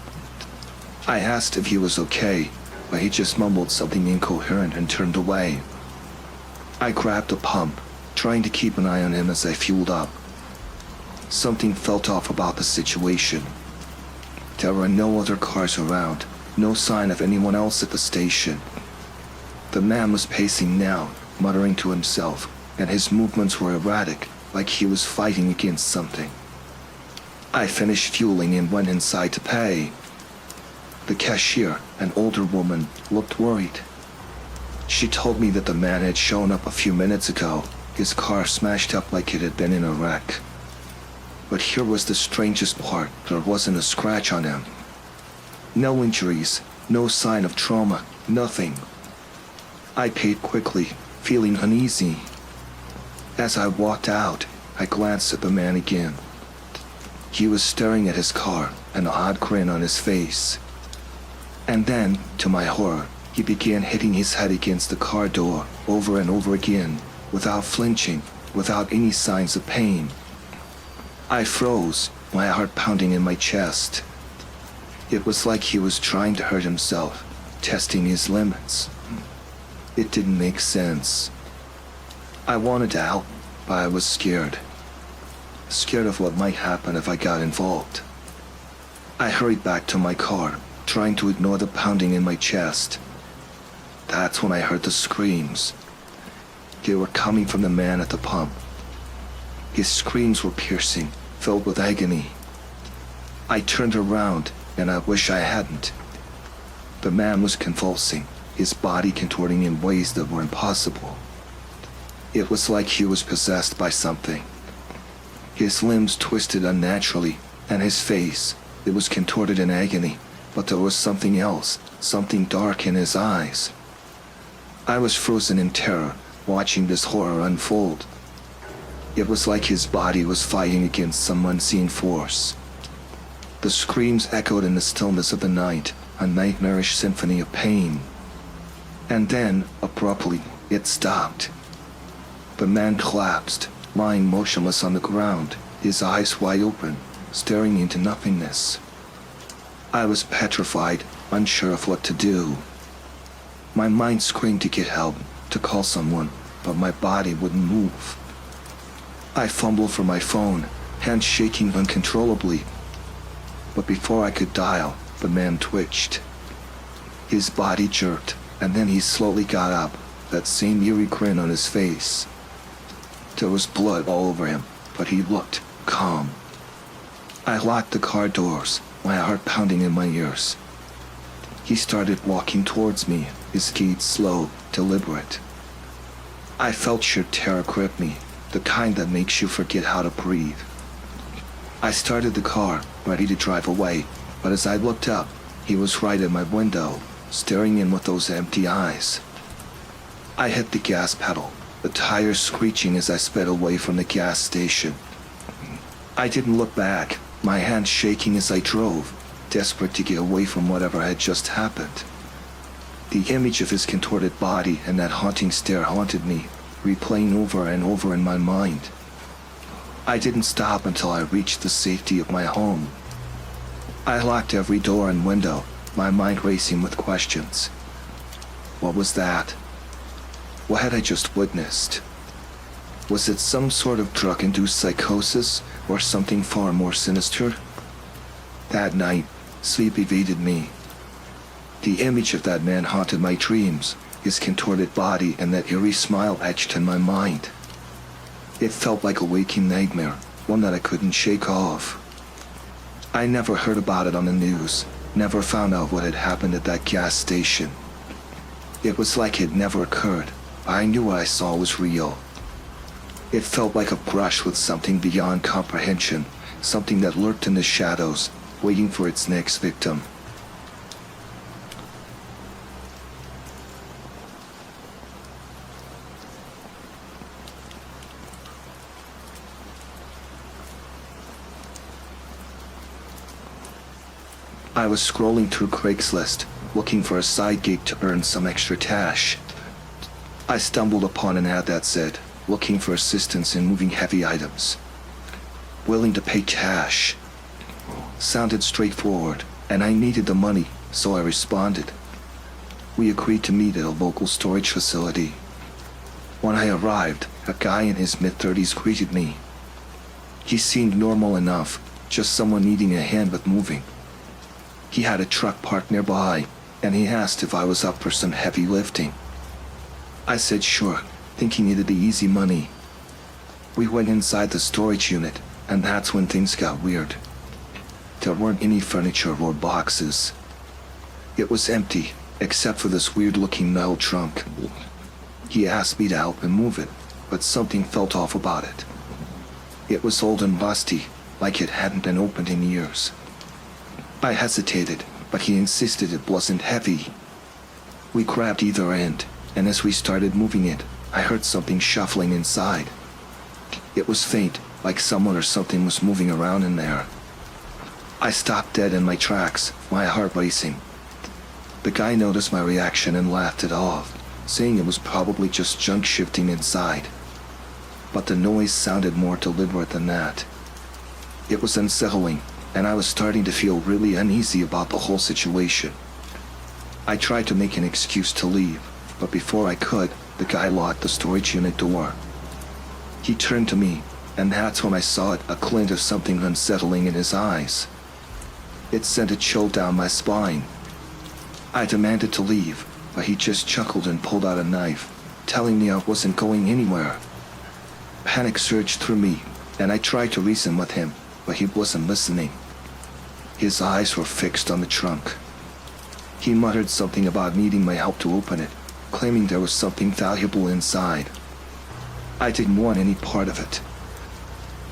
I asked if he was okay, but he just mumbled something incoherent and turned away. I grabbed a pump, trying to keep an eye on him as I fueled up. Something felt off about the situation. There were no other cars around, no sign of anyone else at the station. The man was pacing now, muttering to himself, and his movements were erratic, like he was fighting against something. I finished fueling and went inside to pay. The cashier, an older woman, looked worried. She told me that the man had shown up a few minutes ago, his car smashed up like it had been in a wreck. But here was the strangest part, there wasn't a scratch on him. No injuries, no sign of trauma, nothing. I paid quickly, feeling uneasy. As I walked out, I glanced at the man again. He was staring at his car, an odd grin on his face. And then, to my horror, he began hitting his head against the car door over and over again, without flinching, without any signs of pain. I froze, my heart pounding in my chest. It was like he was trying to hurt himself, testing his limits. It didn't make sense. I wanted to help, but I was scared. Scared of what might happen if I got involved. I hurried back to my car, trying to ignore the pounding in my chest. That's when I heard the screams. They were coming from the man at the pump. His screams were piercing, filled with agony. I turned around, and I wish I hadn't. The man was convulsing, his body contorting in ways that were impossible. It was like he was possessed by something. His limbs twisted unnaturally, and his face, it was contorted in agony, but there was something else, something dark in his eyes. I was frozen in terror, watching this horror unfold. It was like his body was fighting against some unseen force. The screams echoed in the stillness of the night, a nightmarish symphony of pain. And then, abruptly, it stopped. The man collapsed, lying motionless on the ground, his eyes wide open, staring into nothingness. I was petrified, unsure of what to do. My mind screamed to get help, to call someone, but my body wouldn't move. I fumbled for my phone, hands shaking uncontrollably. But before I could dial, the man twitched. His body jerked, and then he slowly got up, that same eerie grin on his face. There was blood all over him, but he looked calm. I locked the car doors, my heart pounding in my ears. He started walking towards me, his gait slow, deliberate. I felt sheer terror grip me, the kind that makes you forget how to breathe. I started the car, ready to drive away, but as I looked up, he was right at my window, staring in with those empty eyes. I hit the gas pedal, the tires screeching as I sped away from the gas station. I didn't look back, my hands shaking as I drove, desperate to get away from whatever had just happened. The image of his contorted body and that haunting stare haunted me, replaying over and over in my mind. I didn't stop until I reached the safety of my home. I locked every door and window, my mind racing with questions. What was that? What had I just witnessed? Was it some sort of drug-induced psychosis or something far more sinister? That night, sleep evaded me. The image of that man haunted my dreams, his contorted body and that eerie smile etched in my mind. It felt like a waking nightmare, one that I couldn't shake off. I never heard about it on the news, never found out what had happened at that gas station. It was like it never occurred. I knew what I saw was real. It felt like a brush with something beyond comprehension, something that lurked in the shadows, waiting for its next victim. I was scrolling through Craigslist, looking for a side gig to earn some extra cash. I stumbled upon an ad that said, looking for assistance in moving heavy items. Willing to pay cash. Sounded straightforward, and I needed the money, so I responded. We agreed to meet at a local storage facility. When I arrived, a guy in his mid-30s greeted me. He seemed normal enough, just someone needing a hand with moving. He had a truck parked nearby, and he asked if I was up for some heavy lifting. I said sure, thinking it'd be easy money. We went inside the storage unit, and that's when things got weird. There weren't any furniture or boxes. It was empty, except for this weird-looking metal trunk. He asked me to help him move it, but something felt off about it. It was old and rusty, like it hadn't been opened in years. I hesitated, but he insisted it wasn't heavy. We grabbed either end, and as we started moving it, I heard something shuffling inside. It was faint, like someone or something was moving around in there. I stopped dead in my tracks, my heart racing. The guy noticed my reaction and laughed it off, saying it was probably just junk shifting inside. But the noise sounded more deliberate than that. It was unsettling, and I was starting to feel really uneasy about the whole situation. I tried to make an excuse to leave, but before I could, the guy locked the storage unit door. He turned to me, and that's when I saw it, a glint of something unsettling in his eyes. It sent a chill down my spine. I demanded to leave, but he just chuckled and pulled out a knife, telling me I wasn't going anywhere. Panic surged through me, and I tried to reason with him, but he wasn't listening. His eyes were fixed on the trunk. He muttered something about needing my help to open it, claiming there was something valuable inside. I didn't want any part of it.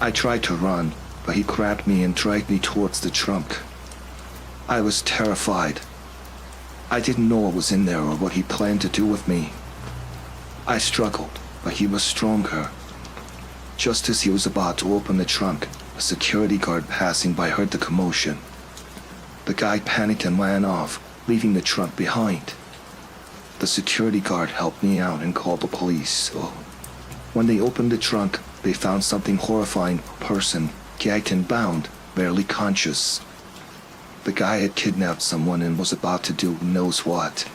I tried to run, but he grabbed me and dragged me towards the trunk. I was terrified. I didn't know what was in there or what he planned to do with me. I struggled, but he was stronger. Just as he was about to open the trunk, a security guard passing by heard the commotion. The guy panicked and ran off, leaving the trunk behind. The security guard helped me out and called the police. When they opened the trunk, they found something horrifying, a person, gagged and bound, barely conscious. The guy had kidnapped someone and was about to do who knows what.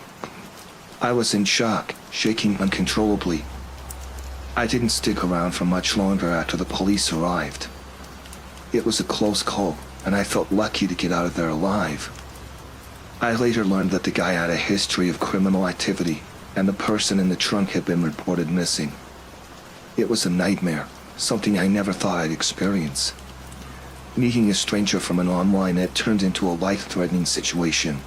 I was in shock, shaking uncontrollably. I didn't stick around for much longer after the police arrived. It was a close call, and I felt lucky to get out of there alive. I later learned that the guy had a history of criminal activity, and the person in the trunk had been reported missing. It was a nightmare, something I never thought I'd experience. Meeting a stranger from an online had turned into a life-threatening situation.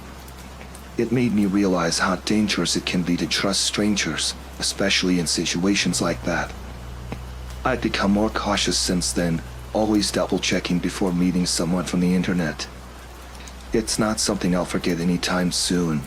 It made me realize how dangerous it can be to trust strangers, especially in situations like that. I've become more cautious since then, always double-checking before meeting someone from the internet. It's not something I'll forget anytime soon.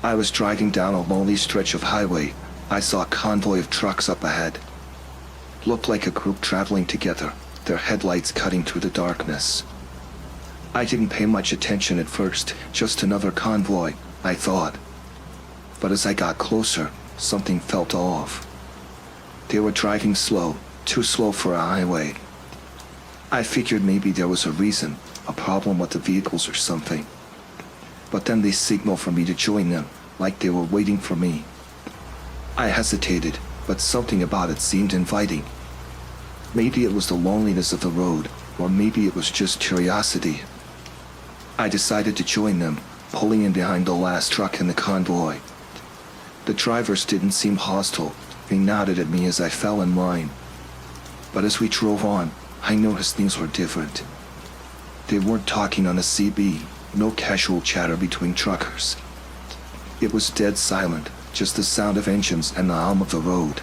I was driving down a lonely stretch of highway. I saw a convoy of trucks up ahead. Looked like a group traveling together, their headlights cutting through the darkness. I didn't pay much attention at first, just another convoy, I thought. But as I got closer, something felt off. They were driving slow, too slow for a highway. I figured maybe there was a reason, a problem with the vehicles or something. But then they signaled for me to join them, like they were waiting for me. I hesitated, but something about it seemed inviting. Maybe it was the loneliness of the road, or maybe it was just curiosity. I decided to join them, pulling in behind the last truck in the convoy. The drivers didn't seem hostile. They nodded at me as I fell in line. But as we drove on, I noticed things were different. They weren't talking on a CB. No casual chatter between truckers. It was dead silent, just the sound of engines and the hum of the road.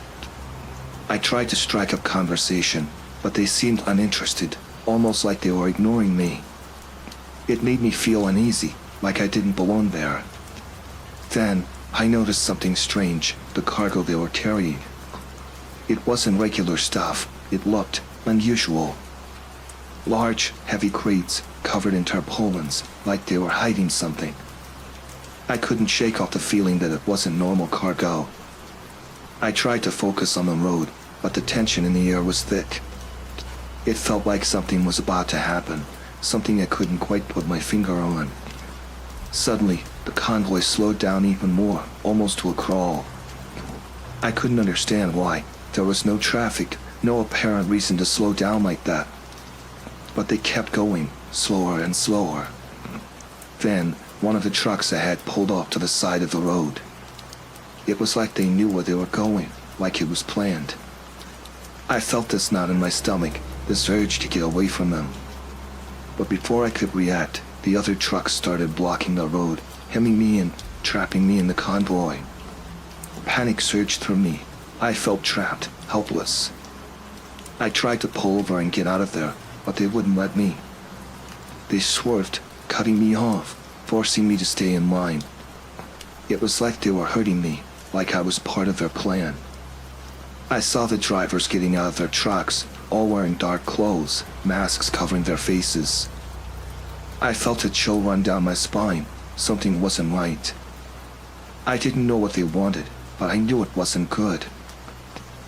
I tried to strike up conversation, but they seemed uninterested, almost like they were ignoring me. It made me feel uneasy, like I didn't belong there. Then, I noticed something strange, the cargo they were carrying. It wasn't regular stuff, it looked unusual. Large, heavy crates, covered in tarpaulins, like they were hiding something. I couldn't shake off the feeling that it wasn't normal cargo. I tried to focus on the road, but the tension in the air was thick. It felt like something was about to happen, something I couldn't quite put my finger on. Suddenly, the convoy slowed down even more, almost to a crawl. I couldn't understand why. There was no traffic, no apparent reason to slow down like that. But they kept going, slower and slower. Then, one of the trucks ahead pulled off to the side of the road. It was like they knew where they were going, like it was planned. I felt this knot in my stomach, this urge to get away from them. But before I could react, the other trucks started blocking the road, hemming me in, trapping me in the convoy. Panic surged through me. I felt trapped, helpless. I tried to pull over and get out of there, but they wouldn't let me. They swerved, cutting me off, forcing me to stay in line. It was like they were hurting me, like I was part of their plan. I saw the drivers getting out of their trucks, all wearing dark clothes, masks covering their faces. I felt a chill run down my spine. Something wasn't right. I didn't know what they wanted, but I knew it wasn't good.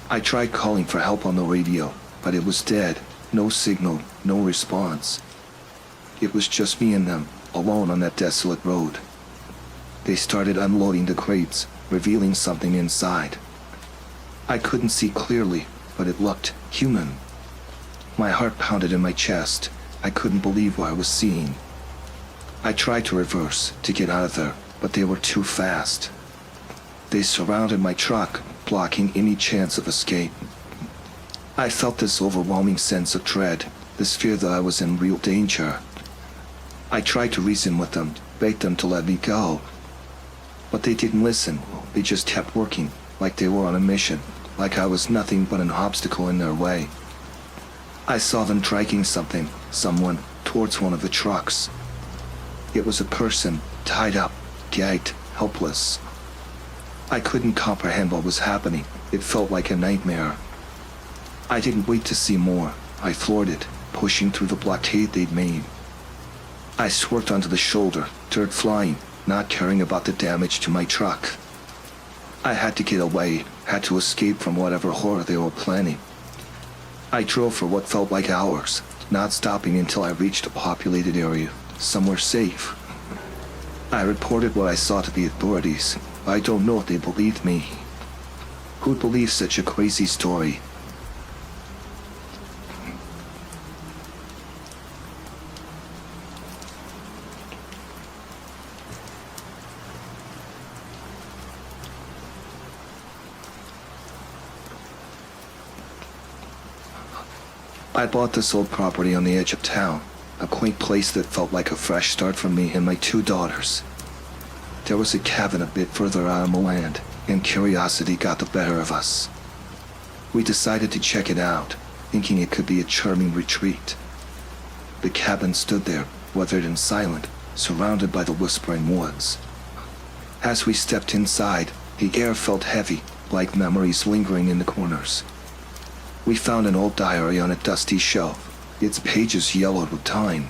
I tried calling for help on the radio, but it was dead. No signal, no response. It was just me and them, alone on that desolate road. They started unloading the crates, revealing something inside. I couldn't see clearly, but it looked human. My heart pounded in my chest. I couldn't believe what I was seeing. I tried to reverse, to get out of there, but they were too fast. They surrounded my truck, blocking any chance of escape. I felt this overwhelming sense of dread, this fear that I was in real danger. I tried to reason with them, begged them to let me go. But they didn't listen. They just kept working, like they were on a mission, like I was nothing but an obstacle in their way. I saw them dragging someone, towards one of the trucks. It was a person, tied up, gagged, helpless. I couldn't comprehend what was happening. It felt like a nightmare. I didn't wait to see more. I floored it, pushing through the blockade they'd made. I swerved onto the shoulder, dirt flying, not caring about the damage to my truck. I had to get away, had to escape from whatever horror they were planning. I drove for what felt like hours, not stopping until I reached a populated area, somewhere safe. I reported what I saw to the authorities. I don't know if they believed me. Who'd believe such a crazy story? I bought this old property on the edge of town, a quaint place that felt like a fresh start for me and my 2 daughters. There was a cabin a bit further out on the land, and curiosity got the better of us. We decided to check it out, thinking it could be a charming retreat. The cabin stood there, weathered and silent, surrounded by the whispering woods. As we stepped inside, the air felt heavy, like memories lingering in the corners. We found an old diary on a dusty shelf, its pages yellowed with time.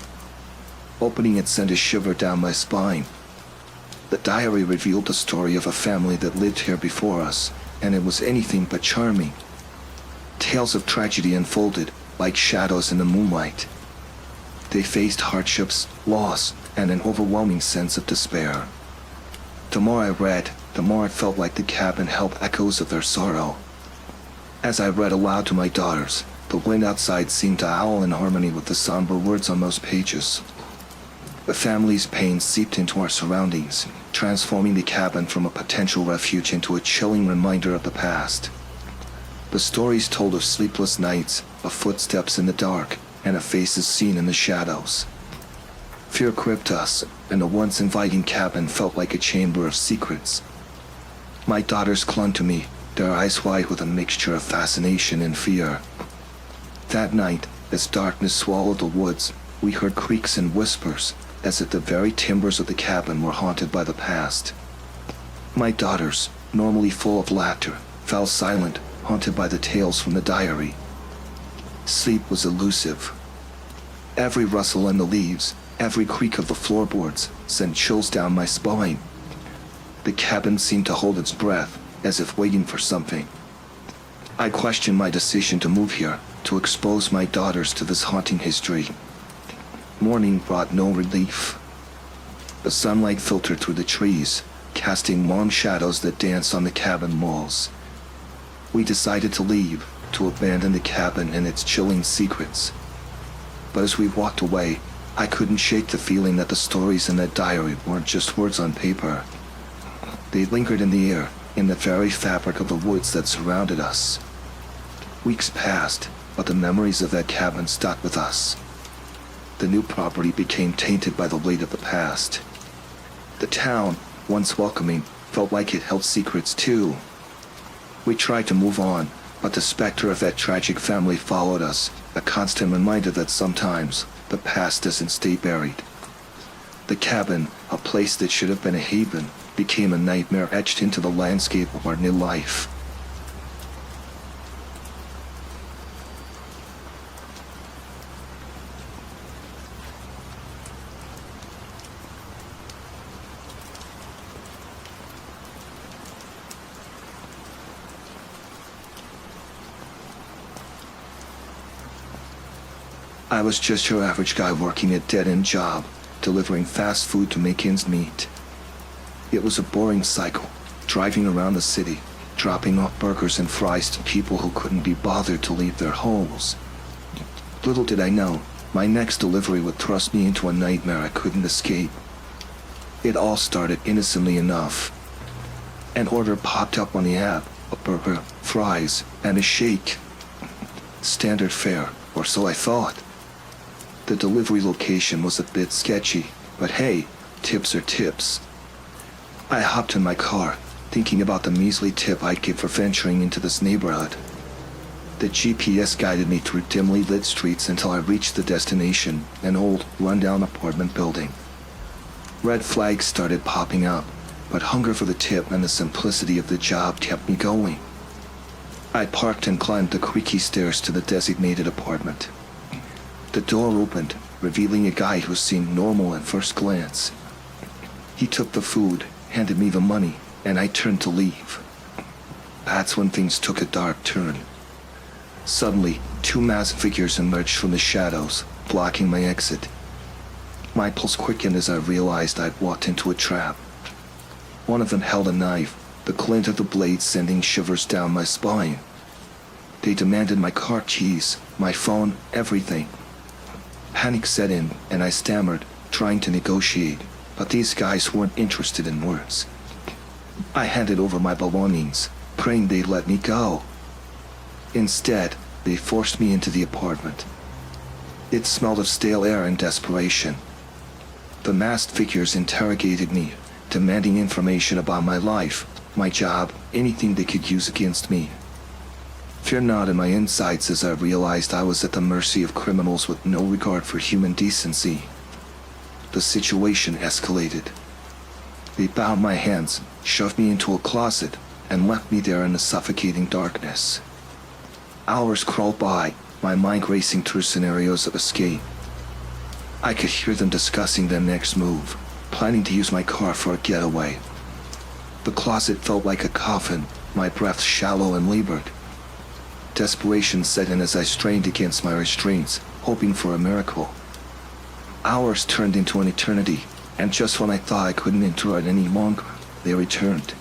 Opening it sent a shiver down my spine. The diary revealed the story of a family that lived here before us, and it was anything but charming. Tales of tragedy unfolded, like shadows in the moonlight. They faced hardships, loss, and an overwhelming sense of despair. The more I read, the more it felt like the cabin held echoes of their sorrow. As I read aloud to my daughters, the wind outside seemed to howl in harmony with the somber words on those pages. The family's pain seeped into our surroundings, transforming the cabin from a potential refuge into a chilling reminder of the past. The stories told of sleepless nights, of footsteps in the dark, and of faces seen in the shadows. Fear gripped us, and the once inviting cabin felt like a chamber of secrets. My daughters clung to me, their eyes wide with a mixture of fascination and fear. That night, as darkness swallowed the woods, we heard creaks and whispers, as if the very timbers of the cabin were haunted by the past. My daughters, normally full of laughter, fell silent, haunted by the tales from the diary. Sleep was elusive. Every rustle in the leaves, every creak of the floorboards, sent chills down my spine. The cabin seemed to hold its breath, as if waiting for something. I questioned my decision to move here, to expose my daughters to this haunting history. Morning brought no relief. The sunlight filtered through the trees, casting long shadows that danced on the cabin walls. We decided to leave, to abandon the cabin and its chilling secrets. But as we walked away, I couldn't shake the feeling that the stories in that diary weren't just words on paper. They lingered in the air, in the very fabric of the woods that surrounded us. Weeks passed, but the memories of that cabin stuck with us. The new property became tainted by the weight of the past. The town, once welcoming, felt like it held secrets too. We tried to move on, but the specter of that tragic family followed us, a constant reminder that sometimes the past doesn't stay buried. The cabin, a place that should have been a haven, became a nightmare etched into the landscape of our new life. I was just your average guy working a dead-end job, delivering fast food to make ends meet. It was a boring cycle, driving around the city, dropping off burgers and fries to people who couldn't be bothered to leave their homes. Little did I know, my next delivery would thrust me into a nightmare I couldn't escape. It all started innocently enough. An order popped up on the app, a burger, fries, and a shake. Standard fare, or so I thought. The delivery location was a bit sketchy, but hey, tips are tips. I hopped in my car, thinking about the measly tip I'd give for venturing into this neighborhood. The GPS guided me through dimly lit streets until I reached the destination, an old, run-down apartment building. Red flags started popping up, but hunger for the tip and the simplicity of the job kept me going. I parked and climbed the creaky stairs to the designated apartment. The door opened, revealing a guy who seemed normal at first glance. He took the food, handed me the money, and I turned to leave. That's when things took a dark turn. Suddenly, 2 masked figures emerged from the shadows, blocking my exit. My pulse quickened as I realized I'd walked into a trap. One of them held a knife, the glint of the blade sending shivers down my spine. They demanded my car keys, my phone, everything. Panic set in, and I stammered, trying to negotiate, but these guys weren't interested in words. I handed over my belongings, praying they'd let me go. Instead, They forced me into the apartment. It smelled of stale air and desperation. The masked figures interrogated me, demanding information about my life, my job, anything they could use against me. Fear gnawed in my insides as I realized I was at the mercy of criminals with no regard for human decency. The situation escalated. They bound my hands, shoved me into a closet, and left me there in the suffocating darkness. Hours crawled by, my mind racing through scenarios of escape. I could hear them discussing their next move, planning to use my car for a getaway. The closet felt like a coffin, my breath shallow and labored. Desperation set in as I strained against my restraints, hoping for a miracle. Hours turned into an eternity, and just when I thought I couldn't endure it any longer, they returned.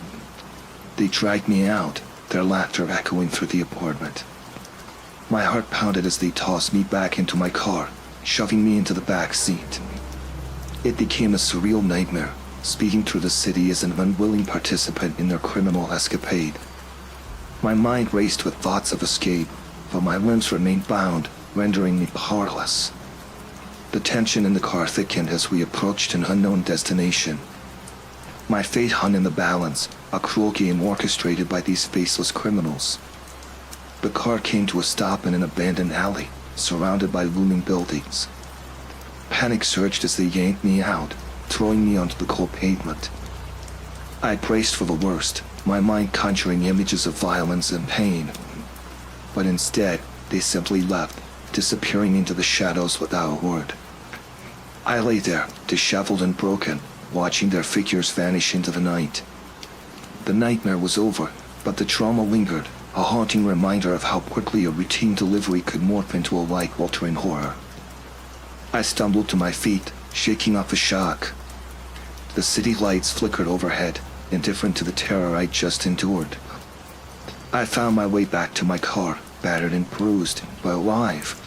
They dragged me out, their laughter echoing through the apartment. My heart pounded as they tossed me back into my car, shoving me into the back seat. It became a surreal nightmare, speeding through the city as an unwilling participant in their criminal escapade. My mind raced with thoughts of escape, but my limbs remained bound, rendering me powerless. The tension in the car thickened as we approached an unknown destination. My fate hung in the balance, a cruel game orchestrated by these faceless criminals. The car came to a stop in an abandoned alley, surrounded by looming buildings. Panic surged as they yanked me out, throwing me onto the cold pavement. I braced for the worst, my mind conjuring images of violence and pain. But instead, they simply left, disappearing into the shadows without a word. I lay there, disheveled and broken, watching their figures vanish into the night. The nightmare was over, but the trauma lingered, a haunting reminder of how quickly a routine delivery could morph into a life-altering horror. I stumbled to my feet, shaking off the shock. The city lights flickered overhead, indifferent to the terror I'd just endured. I found my way back to my car, battered and bruised, but alive.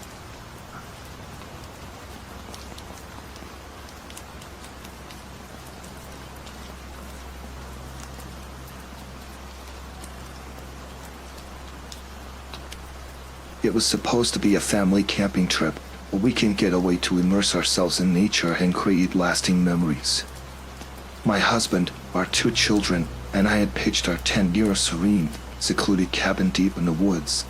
It was supposed to be a family camping trip, a weekend getaway to immerse ourselves in nature and create lasting memories. My husband, our 2 children, and I had pitched our tent near a serene, secluded cabin deep in the woods.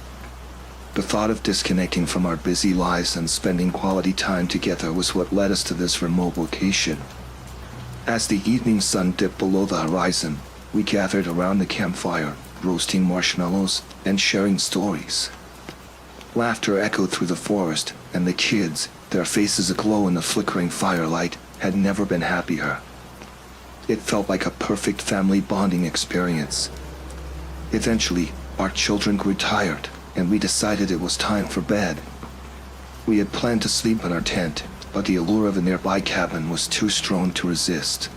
The thought of disconnecting from our busy lives and spending quality time together was what led us to this remote location. As the evening sun dipped below the horizon, we gathered around the campfire, roasting marshmallows and sharing stories. Laughter echoed through the forest, and the kids, their faces aglow in the flickering firelight, had never been happier. It felt like a perfect family bonding experience. Eventually, our children grew tired, and we decided it was time for bed. We had planned to sleep in our tent, but the allure of a nearby cabin was too strong to resist.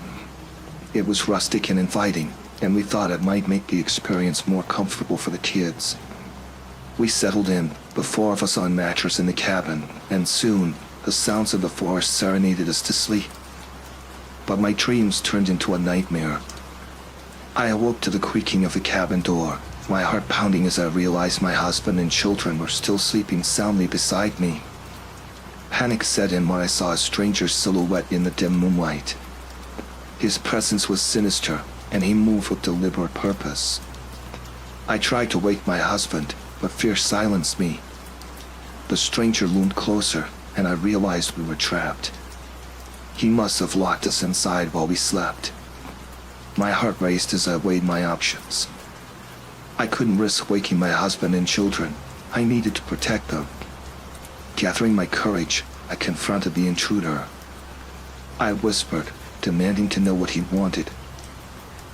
It was rustic and inviting, and we thought it might make the experience more comfortable for the kids. We settled in, the 4 of us on mattress in the cabin, and soon, the sounds of the forest serenaded us to sleep. But my dreams turned into a nightmare. I awoke to the creaking of the cabin door, my heart pounding as I realized my husband and children were still sleeping soundly beside me. Panic set in when I saw a stranger's silhouette in the dim moonlight. His presence was sinister, and he moved with deliberate purpose. I tried to wake my husband, but fear silenced me. The stranger loomed closer, and I realized we were trapped. He must have locked us inside while we slept. My heart raced as I weighed my options. I couldn't risk waking my husband and children. I needed to protect them. Gathering my courage, I confronted the intruder. I whispered, demanding to know what he wanted.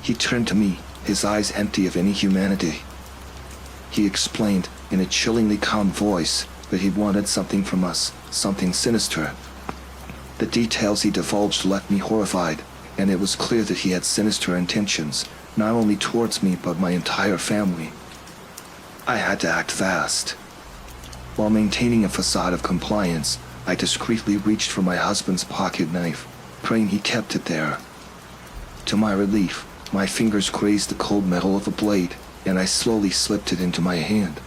He turned to me, his eyes empty of any humanity. He explained, in a chillingly calm voice, that he wanted something from us, something sinister. The details he divulged left me horrified, and it was clear that he had sinister intentions, not only towards me but my entire family. I had to act fast. While maintaining a facade of compliance, I discreetly reached for my husband's pocket knife, praying he kept it there. To my relief, my fingers grazed the cold metal of the blade, and I slowly slipped it into my hand.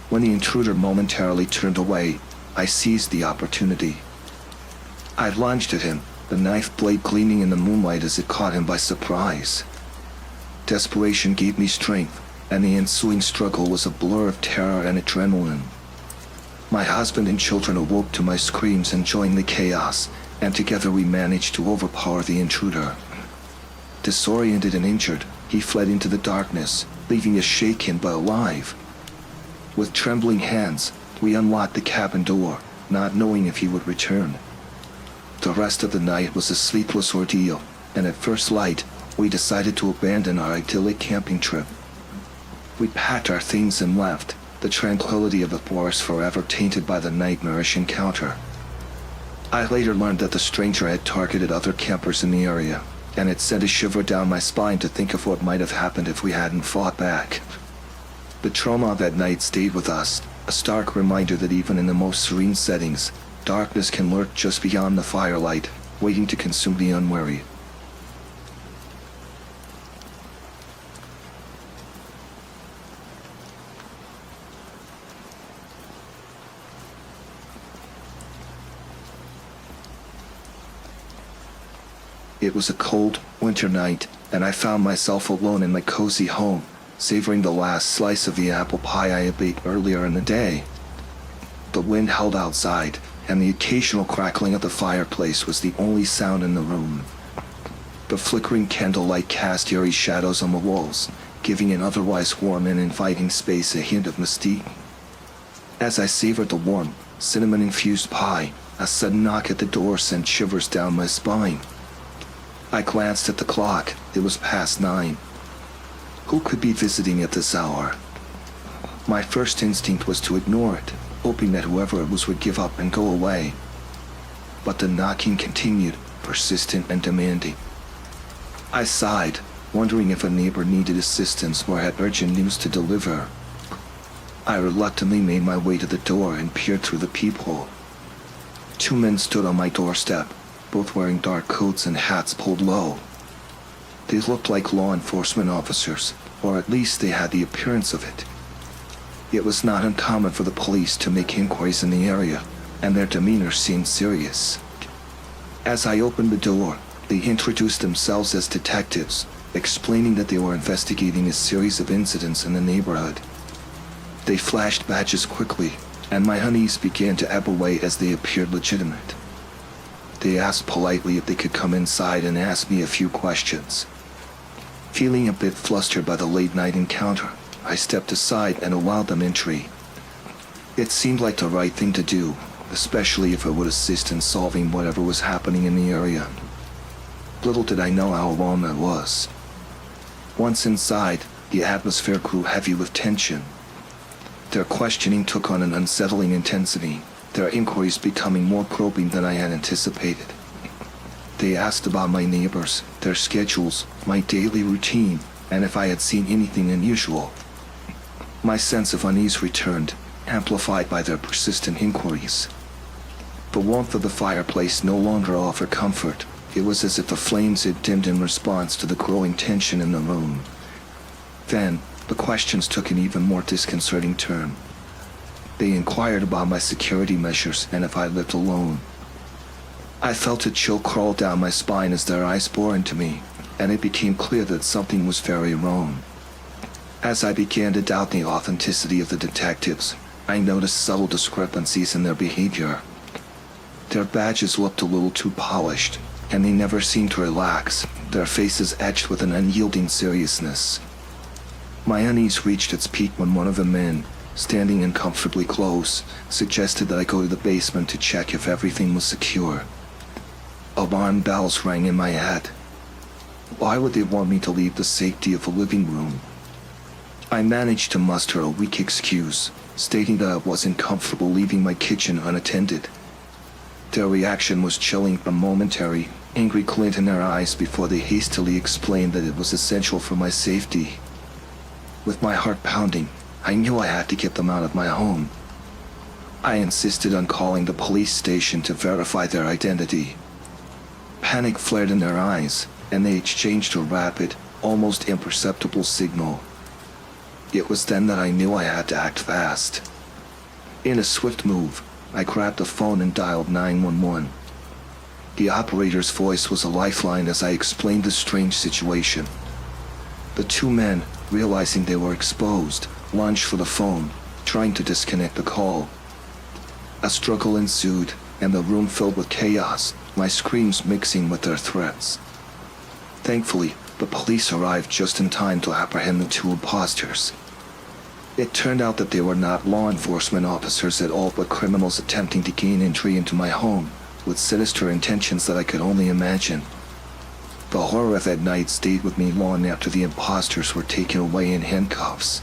When the intruder momentarily turned away, I seized the opportunity. I lunged at him, the knife blade gleaming in the moonlight as it caught him by surprise. Desperation gave me strength, and the ensuing struggle was a blur of terror and adrenaline. My husband and children awoke to my screams and joined the chaos, and together we managed to overpower the intruder. Disoriented and injured, he fled into the darkness, leaving us shaken but alive. With trembling hands, we unlocked the cabin door, not knowing if he would return. The rest of the night was a sleepless ordeal, and at first light, we decided to abandon our idyllic camping trip. We packed our things and left, the tranquility of the forest forever tainted by the nightmarish encounter. I later learned that the stranger had targeted other campers in the area, and it sent a shiver down my spine to think of what might have happened if we hadn't fought back. The trauma of that night stayed with us, a stark reminder that even in the most serene settings, darkness can lurk just beyond the firelight, waiting to consume the unwary. It was a cold, winter night, and I found myself alone in my cozy home, savoring the last slice of the apple pie I had baked earlier in the day. The wind howled outside, and the occasional crackling of the fireplace was the only sound in the room. The flickering candlelight cast eerie shadows on the walls, giving an otherwise warm and inviting space a hint of mystique. As I savored the warm, cinnamon-infused pie, a sudden knock at the door sent shivers down my spine. I glanced at the clock. It was past 9. Who could be visiting at this hour? My first instinct was to ignore it, hoping that whoever it was would give up and go away. But the knocking continued, persistent and demanding. I sighed, wondering if a neighbor needed assistance or had urgent news to deliver. I reluctantly made my way to the door and peered through the peephole. 2 men stood on my doorstep, both wearing dark coats and hats pulled low. They looked like law enforcement officers, or at least they had the appearance of it. It was not uncommon for the police to make inquiries in the area, and their demeanor seemed serious. As I opened the door, they introduced themselves as detectives, explaining that they were investigating a series of incidents in the neighborhood. They flashed badges quickly, and my unease began to ebb away as they appeared legitimate. They asked politely if they could come inside and asked me a few questions. Feeling a bit flustered by the late-night encounter, I stepped aside and allowed them entry. It seemed like the right thing to do, especially if it would assist in solving whatever was happening in the area. Little did I know how long that was. Once inside, the atmosphere grew heavy with tension. Their questioning took on an unsettling intensity, their inquiries becoming more probing than I had anticipated. They asked about my neighbors, their schedules, my daily routine, and if I had seen anything unusual. My sense of unease returned, amplified by their persistent inquiries. The warmth of the fireplace no longer offered comfort. It was as if the flames had dimmed in response to the growing tension in the room. Then, the questions took an even more disconcerting turn. They inquired about my security measures and if I lived alone. I felt a chill crawl down my spine as their eyes bored into me, and it became clear that something was very wrong. As I began to doubt the authenticity of the detectives, I noticed subtle discrepancies in their behavior. Their badges looked a little too polished, and they never seemed to relax, their faces etched with an unyielding seriousness. My unease reached its peak when one of the men, standing uncomfortably close, suggested that I go to the basement to check if everything was secure. Alarm bells rang in my head. Why would they want me to leave the safety of a living room? I managed to muster a weak excuse, stating that I wasn't comfortable leaving my kitchen unattended. Their reaction was chilling, a momentary, angry glint in their eyes before they hastily explained that it was essential for my safety. With my heart pounding, I knew I had to get them out of my home. I insisted on calling the police station to verify their identity. Panic flared in their eyes, and they exchanged a rapid, almost imperceptible signal. It was then that I knew I had to act fast. In a swift move, I grabbed the phone and dialed 911. The operator's voice was a lifeline as I explained the strange situation. The two men, realizing they were exposed, lunged for the phone, trying to disconnect the call. A struggle ensued, and the room filled with chaos, my screams mixing with their threats. Thankfully, the police arrived just in time to apprehend the two imposters. It turned out that they were not law enforcement officers at all, but criminals attempting to gain entry into my home, with sinister intentions that I could only imagine. The horror of that night stayed with me long after the imposters were taken away in handcuffs.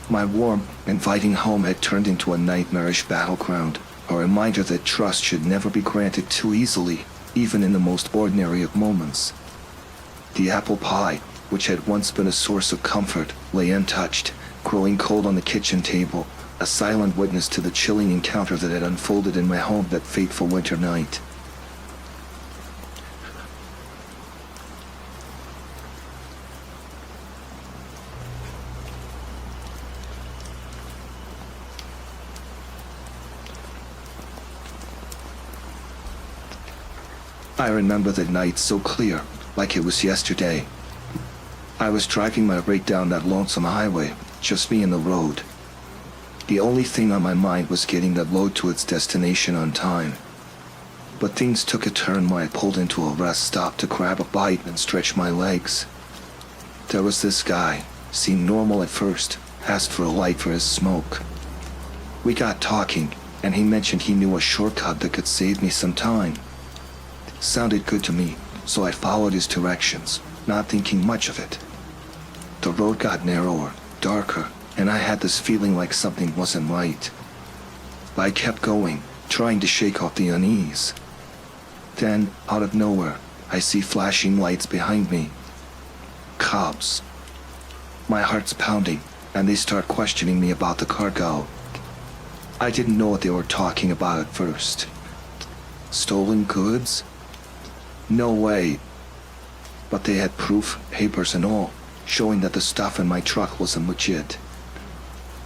My warm, inviting home had turned into a nightmarish battleground, a reminder that trust should never be granted too easily, even in the most ordinary of moments. The apple pie, which had once been a source of comfort, lay untouched, growing cold on the kitchen table, a silent witness to the chilling encounter that had unfolded in my home that fateful winter night. I remember that night so clear, like it was yesterday. I was driving my rig down that lonesome highway, just me and the road. The only thing on my mind was getting that load to its destination on time. But things took a turn when I pulled into a rest stop to grab a bite and stretch my legs. There was this guy, seemed normal at first, asked for a light for his smoke. We got talking, and he mentioned he knew a shortcut that could save me some time. Sounded good to me, so I followed his directions, not thinking much of it. The road got narrower, darker, and I had this feeling like something wasn't right. I kept going, trying to shake off the unease. Then, out of nowhere, I see flashing lights behind me. Cops. My heart's pounding, and they start questioning me about the cargo. I didn't know what they were talking about at first. Stolen goods? No way. But they had proof, papers and all, showing that the stuff in my truck wasn't legit.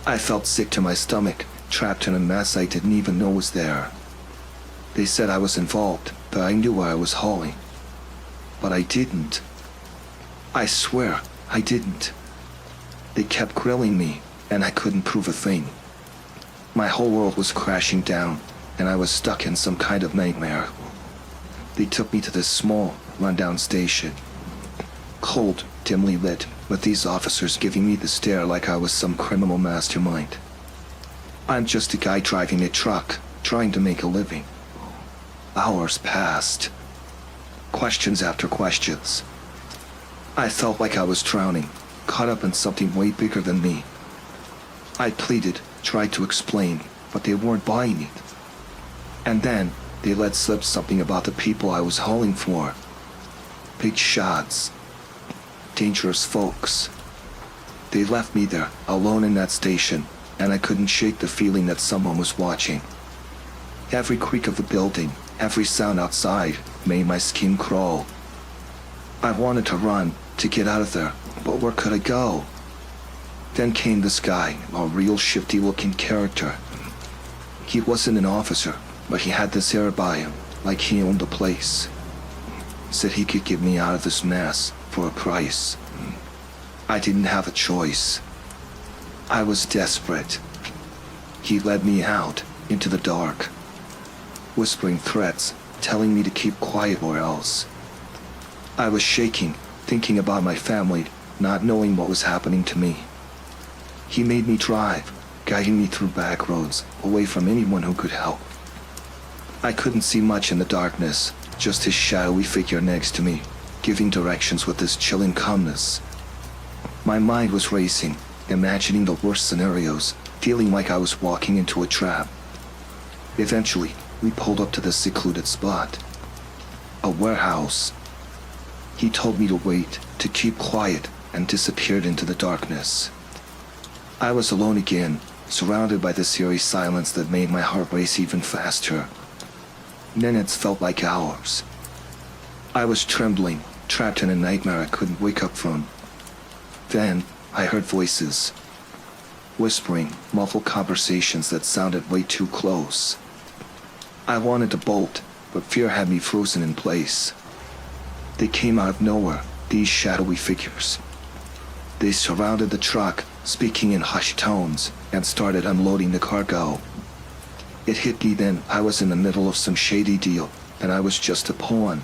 I felt sick to my stomach, trapped in a mess I didn't even know was there. They said I was involved, that I knew where I was hauling. But I didn't. I swear, I didn't. They kept grilling me, and I couldn't prove a thing. My whole world was crashing down, and I was stuck in some kind of nightmare. They took me to this small, rundown station. Cold, dimly lit, with these officers giving me the stare like I was some criminal mastermind. I'm just a guy driving a truck, trying to make a living. Hours passed. Questions after questions. I felt like I was drowning, caught up in something way bigger than me. I pleaded, tried to explain, but they weren't buying it. And then, they let slip something about the people I was hauling for. Big shots. Dangerous folks. They left me there, alone in that station, and I couldn't shake the feeling that someone was watching. Every creak of the building, every sound outside, made my skin crawl. I wanted to run, to get out of there, but where could I go? Then came this guy, a real shifty-looking character. He wasn't an officer, but he had this air by him, like he owned the place. Said he could get me out of this mess for a price. I didn't have a choice. I was desperate. He led me out, into the dark, whispering threats, telling me to keep quiet or else. I was shaking, thinking about my family, not knowing what was happening to me. He made me drive, guiding me through back roads, away from anyone who could help. I couldn't see much in the darkness, just his shadowy figure next to me, giving directions with this chilling calmness. My mind was racing, imagining the worst scenarios, feeling like I was walking into a trap. Eventually, we pulled up to this secluded spot. A warehouse. He told me to wait, to keep quiet, and disappeared into the darkness. I was alone again, surrounded by this eerie silence that made my heart race even faster. Minutes felt like hours. I was trembling, trapped in a nightmare I couldn't wake up from. Then, I heard voices. whispering, muffled conversations that sounded way too close. I wanted to bolt, but fear had me frozen in place. They came out of nowhere, these shadowy figures. They surrounded the truck, speaking in hushed tones, and started unloading the cargo. It hit me then I was in the middle of some shady deal, and I was just a pawn.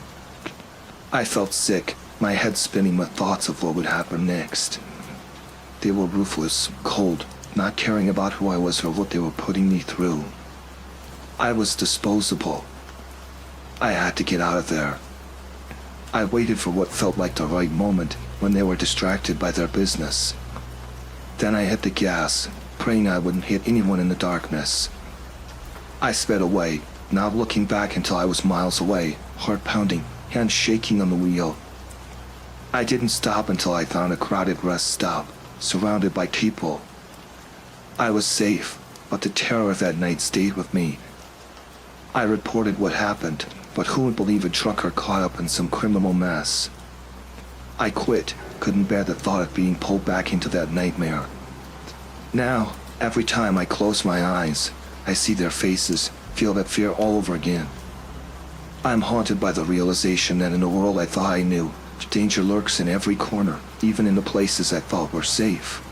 I felt sick, my head spinning with thoughts of what would happen next. They were ruthless, cold, not caring about who I was or what they were putting me through. I was disposable. I had to get out of there. I waited for what felt like the right moment when they were distracted by their business. Then I hit the gas, praying I wouldn't hit anyone in the darkness. I sped away, not looking back until I was miles away, heart pounding, hands shaking on the wheel. I didn't stop until I found a crowded rest stop, surrounded by people. I was safe, but the terror of that night stayed with me. I reported what happened, but who would believe a trucker caught up in some criminal mess? I quit, couldn't bear the thought of being pulled back into that nightmare. Now, every time I close my eyes, I see their faces, feel that fear all over again. I'm haunted by the realization that in a world I thought I knew, danger lurks in every corner, even in the places I thought were safe.